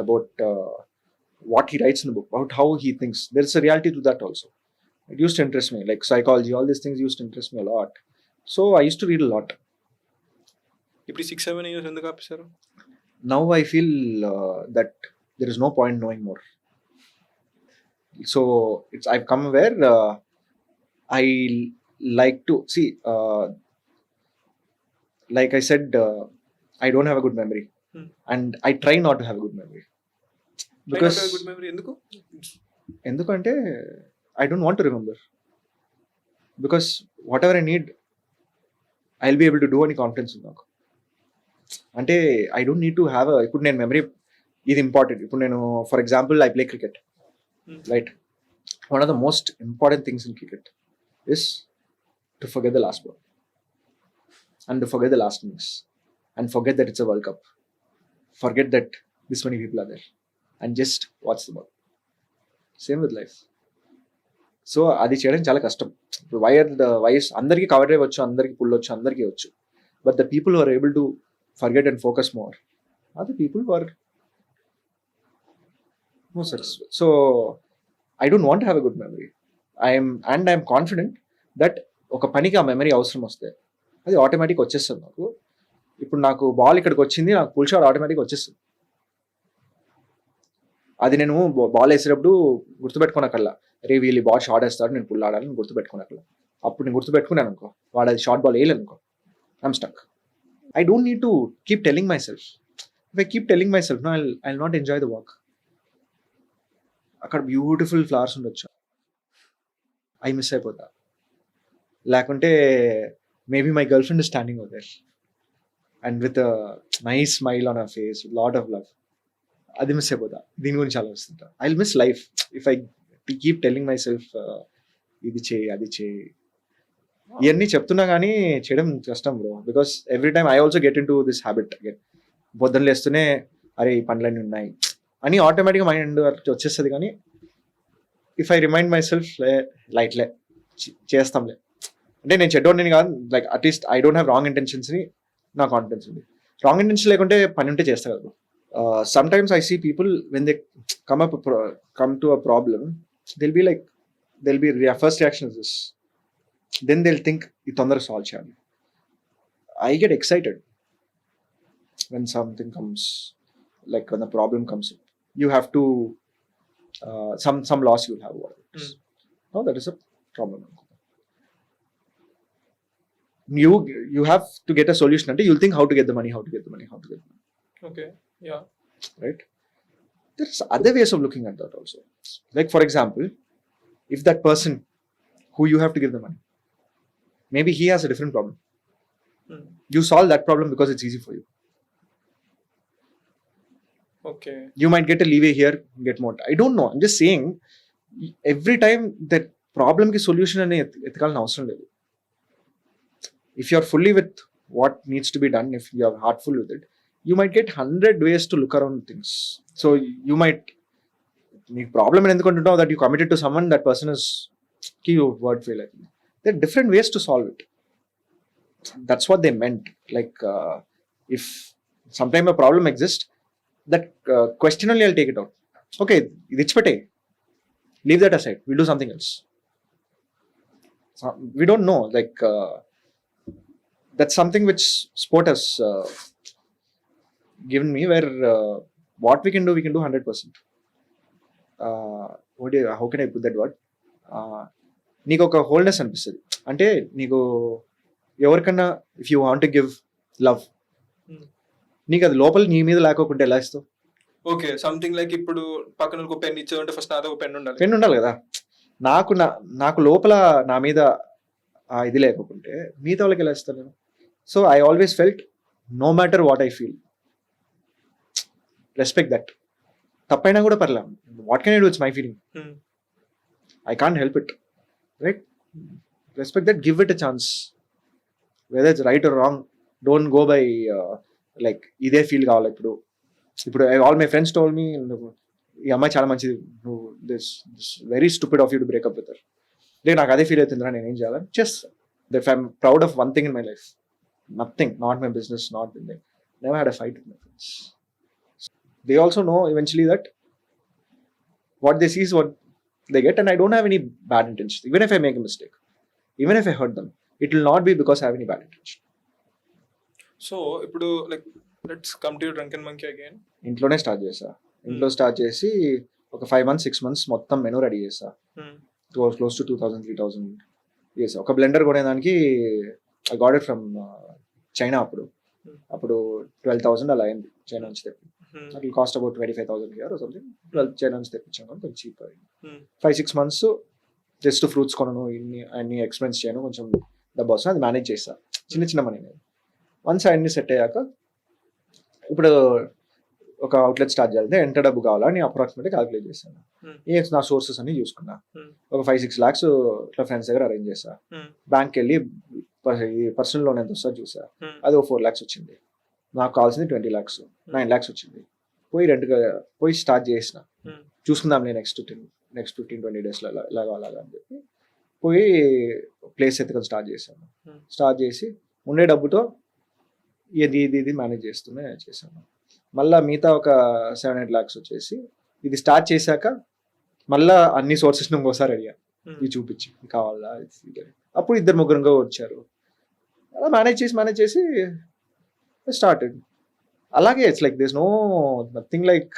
about what he writes in the book, about how he thinks. There's a reality to that also. It used to interest me, like psychology, all these things used to interest me a lot. So I used to read a lot. ఇప్పుడు 6-7 years ఎందుకు ఆపేశారు? Now I feel that there is no point knowing more. So I've come where I like to see, like I said, I don't have a good memory. And I try not to have a good memory. Because good memory ఎందుకంటే I don't want to remember. Because whatever I need, I'll be able to do any confidence in నాకు. అంటే I don't need to have a, ఇప్పుడు నేను memory ఇది important. ఇప్పుడు నేను for example I play cricket, right? One of the most important things in cricket is to forget the last ball and to forget the last innings and forget that it's a World Cup. Forget that this many people are there and just watch the ball. Same with life. So అది చేయడం చాలా కష్టం. ఇప్పుడు vice అందరికీ cover అవ్వచ్చు, అందరికీ pull వచ్చు, అందరికీ వచ్చు. But the people who are able to forget and focus more are the people who are more successful. So I don't want have a good memory. I'm confident that ఒక పనికి ఆ memory అవసరం వస్తే అది automatic వచ్చేస్తుంది నాకు. ఇప్పుడు నాకు బాల్ ఇక్కడికి వచ్చింది, నాకు పుల్ షాట్ ఆటోమేటిక్ వచ్చేస్తుంది. అది నేను బాల్ వేసేటప్పుడు గుర్తుపెట్టుకోనక్కర్లా, రే వీళ్ళు బాల్ షాట్ వేస్తాడు, నేను పుల్ ఆడాలని గుర్తుపెట్టుకోనక్కర్లా. అప్పుడు నేను గుర్తుపెట్టుకున్నాను అనుకో, వాడు అది షార్ట్ బాల్ వేయలేదు అనుకో, I'm stuck. I don't need to keep telling my self. If I keep telling my self, no I not enjoy the walk. అక్కడ బ్యూటిఫుల్ ఫ్లవర్స్ ఉండొచ్చు, ఐ మిస్ అయిపోతా. లేకుంటే maybe my girlfriend is standing over there and with nice smile on our face, lot of love. అది miss అయిపోతా. దీని గురించి ఆలోచిస్తుంటా. I will miss life if I keep telling my self ఇది చేయి అది చేయి. ఇవన్నీ చెప్తున్నా కానీ చేయడం కష్టం bro. Because every time I also get in to this habit again. పొద్దున్న లేస్తూనే అరే ఈ పనులన్నీ ఉన్నాయి అని ఆటోమేటిక్గా మైండ్ వచ్చేస్తుంది. కానీ if I remind my self లైట్లే చేస్తాంలే, అంటే నేను చెడ్డోడిని కాదు, like at least I don't have wrong intentions అని నా కాన్ఫిడెన్స్ ఉంది. రాంగ్ ఇంటెన్షన్ లేకుంటే పని ఉంటే చేస్తా కదా. Sometimes I see people when they come to a problem, they'll be like, their first reaction is this. Then they'll think ఇది తొందరగా సాల్వ్ చేయాలి. I get excited when something comes, like when the problem comes up. You have to some loss you'll have. No, that is a problem. You have to get a solution. Until you'll think how to get the money. Okay. Yeah. Right? There's other ways of looking at that also. Like for example, if that person who you have to give the money, maybe he has a different problem. You solve that problem because it's easy for you. Okay. You might get a leeway here, get more. I don't know. I'm just saying, every time that problem ki solution ane ethikalna avasram ledu. If you're fully with what needs to be done, if you are heartful with it, you might get 100 ways to look around things. So you might, your problem is that you committed to someone, that person is key word fail. There are different ways to solve it. That's what they meant. Like if Sometime a problem exists. That question only I'll take it out. Okay, it's pate. Leave that aside. We'll do something else. So, we don't know. Like that's something which sport has given me, where what we can do 100%. How can I put that word? నీకు ఒక wholeness అనిపిస్తుంది. అంటే నీకు ఎవరికన్నా if you want to give love, నీకు అది లోపల నీ మీద లేకోకుంటే ఎలా ఇస్తావు? ఓకే, సంథింగ్ లైక్ ఇప్పుడు పక్కన ఒక పెన్ ఇచ్చావంటే ఫస్ట్ నాతో ఒక పెన్ ఉండాలి. పెన్ ఉండాలి కదా. నాకు లోపల నా మీద ఇది లేకపోతే మిగతా వాళ్ళకి ఎలా ఇస్తాను నేను? So I always felt no matter what I feel, respect that. తప్పైనా కూడా పర్లేదు. What can I do? It's my feeling. I can't help it, right? Respect that, give it a chance. Whether it's right or wrong, don't go by like ఇదే feel కావాలి. ఇప్పుడు all my friends told me, ఈ అమ్మాయి చాలా మంచిది, నువ్వు this very stupid of you to breakup with her. అంటే నాకు అదే ఫీల్ అవుతుందిరా, నేను ఏం చేయాలని. Just if I'm proud of one thing in my life, nothing, not my business, not thing. Never had a fight with my friends. They also know eventually that what they see is what they get, and I don't have any bad intentions. Even if I make a mistake, even if I hurt them, it will not be because I have any bad intention. సో ఇప్పుడు like let's come to drunken monkey again. ఇంట్లోనే start చేసా. ఇంట్లో start చేసి ఒక 5 months 6 months మొత్తం menu ready చేసా. Close to 2000-3000 చేసా. ఒక బ్లెండర్ కొనేదానికి I got it from China. అప్పుడు 12,000 అలా అయింది చైనా నుంచి తెప్పి. It will cost about 25,000 here or something. 12 China నుంచి తెప్పించాను, కొంచెం చీప్ అయింది. 5-6 months జస్ట్ ఫ్రూట్స్ కొనను, అన్ని ఎక్స్పెన్స్ చేయను, కొంచెం డబ్బు వస్తుంది, అది మేనేజ్ చేస్తా. చిన్న మనీ. వన్స్ అన్ని సెట్ అయ్యాక ఇప్పుడు ఒక అవుట్లెట్ స్టార్ట్ చేయాలంటే ఎంత డబ్బు కావాలని అప్రాక్సిమేట్గా క్యాలిక్యులేట్ చేశాను. నా సోర్సెస్ అన్ని చూసుకున్నా. ఒక 5-6 lakhs ఇట్లా ఫ్రెండ్స్ దగ్గర అరేంజ్ చేసా. బ్యాంక్కి వెళ్ళి పర్సనల్ లోన్ ఎంత వస్తుందో చూసా. అది ఒక 4 lakhs వచ్చింది. నాకు కావాల్సింది 20 lakhs, 9 lakhs వచ్చింది. పోయి స్టార్ట్ చేసిన, చూసుకుందాంలే నెక్స్ట్ 15-20 days అలాగా అని చెప్పి పోయి ప్లేస్ ఎత్తుకొని స్టార్ట్ చేశాను. స్టార్ట్ చేసి ఉండే డబ్బుతో ఇది మేనేజ్ చేశాను. మళ్ళీ మిగతా ఒక 7-8 lakhs వచ్చేసి ఇది స్టార్ట్ చేశాక మళ్ళీ అన్ని సోర్సెస్ ఇంకోసారి అడిగాను, ఇవి చూపించి కావాలా. అప్పుడు 2-3 వచ్చారు. అలా మేనేజ్ చేసి స్టార్టెడ్. అలాగే it's like this nothing like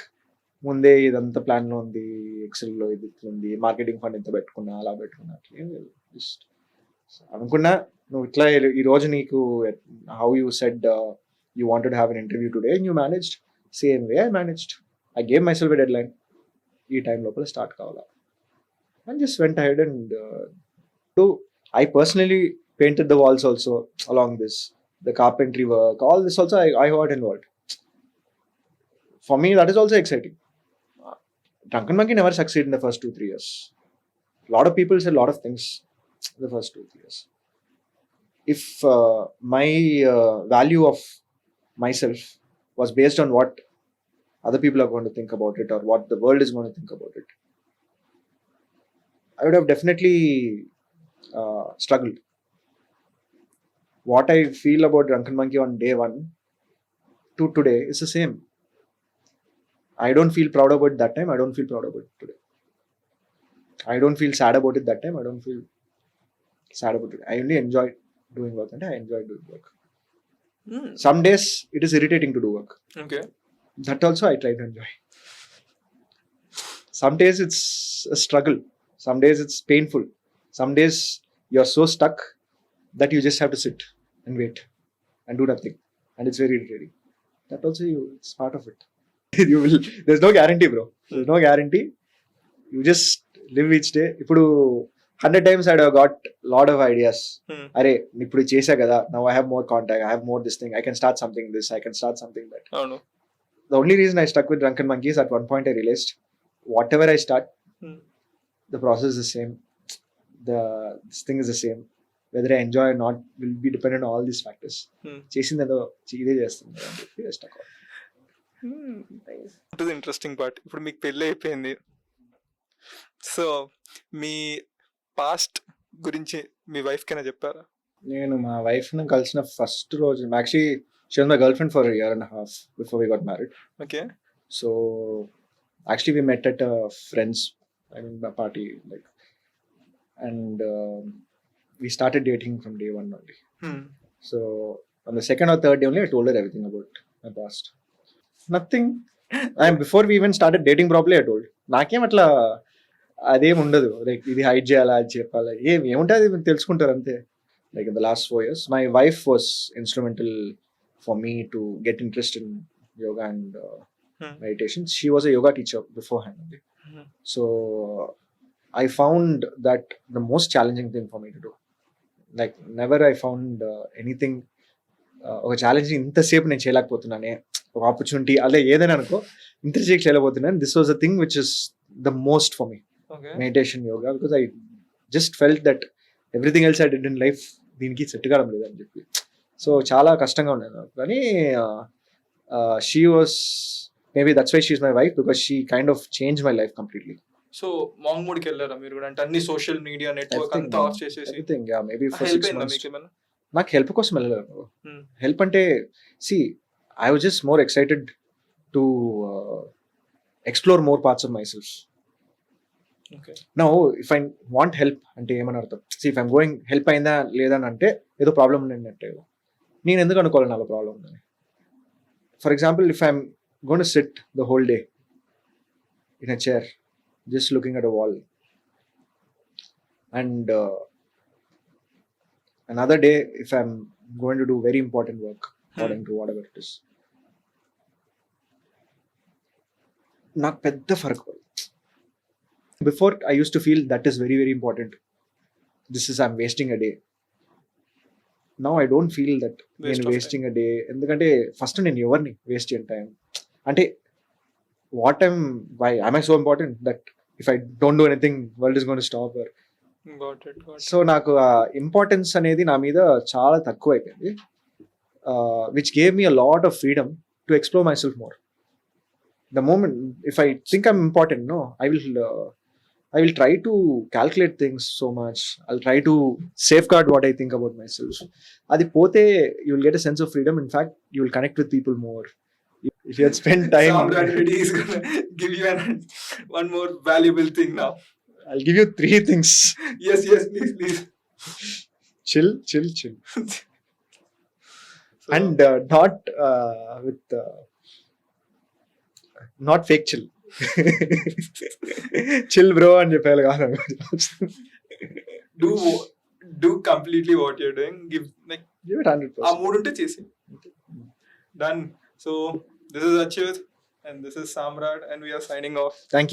ముందే ఇదంతా ప్లాన్లో ఉంది, ఎక్సెల్లో ఇది ఉంది, మార్కెటింగ్ ఫండ్ ఇంత పెట్టుకున్నా అలా పెట్టుకున్నా అట్లేం లేదు. జస్ట్ అనుకున్నా నువ్వు ఇట్లా ఈ రోజు నీకు how you said you wanted have an interview today and you managed same way I managed. I gave my self a dead line, ఈ టైం లోపల స్టార్ట్ కావాలా, and just went ahead. And I personally painted the walls also along this, the carpentry work, all this also I got involved. For me, that is also exciting. Drunken Monkey never succeeded in the first 2-3 years. A lot of people said a lot of things in the first 2-3 years. If my value of myself was based on what other people are going to think about it or what the world is going to think about it, I would have definitely struggled. What I feel about Drunken Monkey on day 1 to today is the same. I don't feel proud about it that time. I don't feel proud about it today. I don't feel sad about it that time. I don't feel sad about it. I only enjoy doing work, and I enjoy doing work. Some days it is irritating to do work. Okay. That also I try to enjoy. Some days it's a struggle. Some days it's painful. Some days you're so stuck that you just have to sit and wait and do nothing, and it's very irritating. That also it's part of it. There's no guarantee, bro. There's no guarantee. You just live each day. ఇప్పుడు 100 times I have got lot of ideas. అరే ఇప్పుడు చేసా కదా, now I have more contact, I have more this thing, I can start something this, I can start something that. The only reason I stuck with Drunken Monkey is at one point I realized whatever I start, the process is the same, this thing is the same, whether I enjoy or not will be dependent on all these factors. చేసిందేదో ఇదే చేస్తుంది అని చెప్పి stuck. Interesting part, ఇప్పుడు మీకు పెళ్ళి అయిపోయింది. So మీ past గురించి మీ wife కైనా చెప్పారా? నేను మా వైఫ్ని కలిసిన ఫస్ట్ రోజు, actually She was my girlfriend for a year and a half before we got married. Okay. So actually, we met at a friend's, a party, like, and we started dating from day one only. So on the second or third day only, I told her everything about my past. Nothing. And before we even started dating properly, I told. నాకేం అట్లా అదేం ఉండదు, like ఇది hide చేయాలా అది చెప్పాలా ఏముంటుంది తెలుసుకుంటారు అంతే. Like in the last 4 years, my wife was instrumental for me to get interest in yoga and meditation. She was a yoga teacher beforehand. So I found that the most challenging thing for me to do. Like never I found anything ఒక challenge ఇంతసేపు నేను చేయలేకపోతున్నానే, ఒక opportunity అలా ఏదైనా అనుకో ఇంతసేపు చేయలేకపోతున్నాను. This was the thing which is the most for me, meditation, yoga, because I just felt that everything else I did in life దీనికి సెట్ కావడం లేదని చెప్పి. సో చాలా కష్టంగా ఉండేది నాకు. కానీ she was maybe that's why she is my wife, because she kind of change my life completely. So monk మోడ్కి వెళ్ళారా మీరు కూడా? అంటే అన్ని సోషల్ మీడియా నెట్వర్క్ అంతా ఆఫ్ చేసేసి everything. Yeah, maybe for 6 months. మీకేమన్నా నాకు హెల్ప్ కోసం వెళ్ళలేదు. హెల్ప్ అంటే see I was just more excited to explore more parts of my self. Now if I want help అంటే ఏమని అర్థం? See if I'm going help అయిందా లేదా అని అంటే ఏదో ప్రాబ్లం ఉందంటే నేను ఎందుకు అనుకోవాలి నాలో ప్రాబ్లం ఉందని. For example, if I'm gonna sit the whole day in a chair just looking at a wall, and another day if I'm going to do very important work according to whatever it is, నాకు పెద్ద ఫరక్ పడదు. Before I used to feel that is very very important, this is I'm wasting a day. Now I don't feel that నేను wasting a day. ఎందుకంటే first నేను ఎవరిని waste చేయను time అంటే why am I so important that if I don't do anything world is going to stop or got it. So నాకు importance అనేది నా మీద చాలా తక్కువ అయిపోయింది, which gave me a lot of freedom to explore myself more. The moment if I think I'm important, no, I will try to calculate things so much, I'll try to safeguard what I think about myself. అది పోతే you will get a sense of freedom. In fact, you will connect with people more. If you had spent time, Samrat Reddy is gonna give you one more valuable thing now. I'll give you 3 things. Yes, please. Chill. And not with not fake chill. Chill bro అని చెప్పాలి కాదు. Do completely what you're doing. Give it 100%. ఆ మూడు ఉంటే చేసి done. So this is Ajjaoooooo and this is Samrat and we are signing off. Thank you.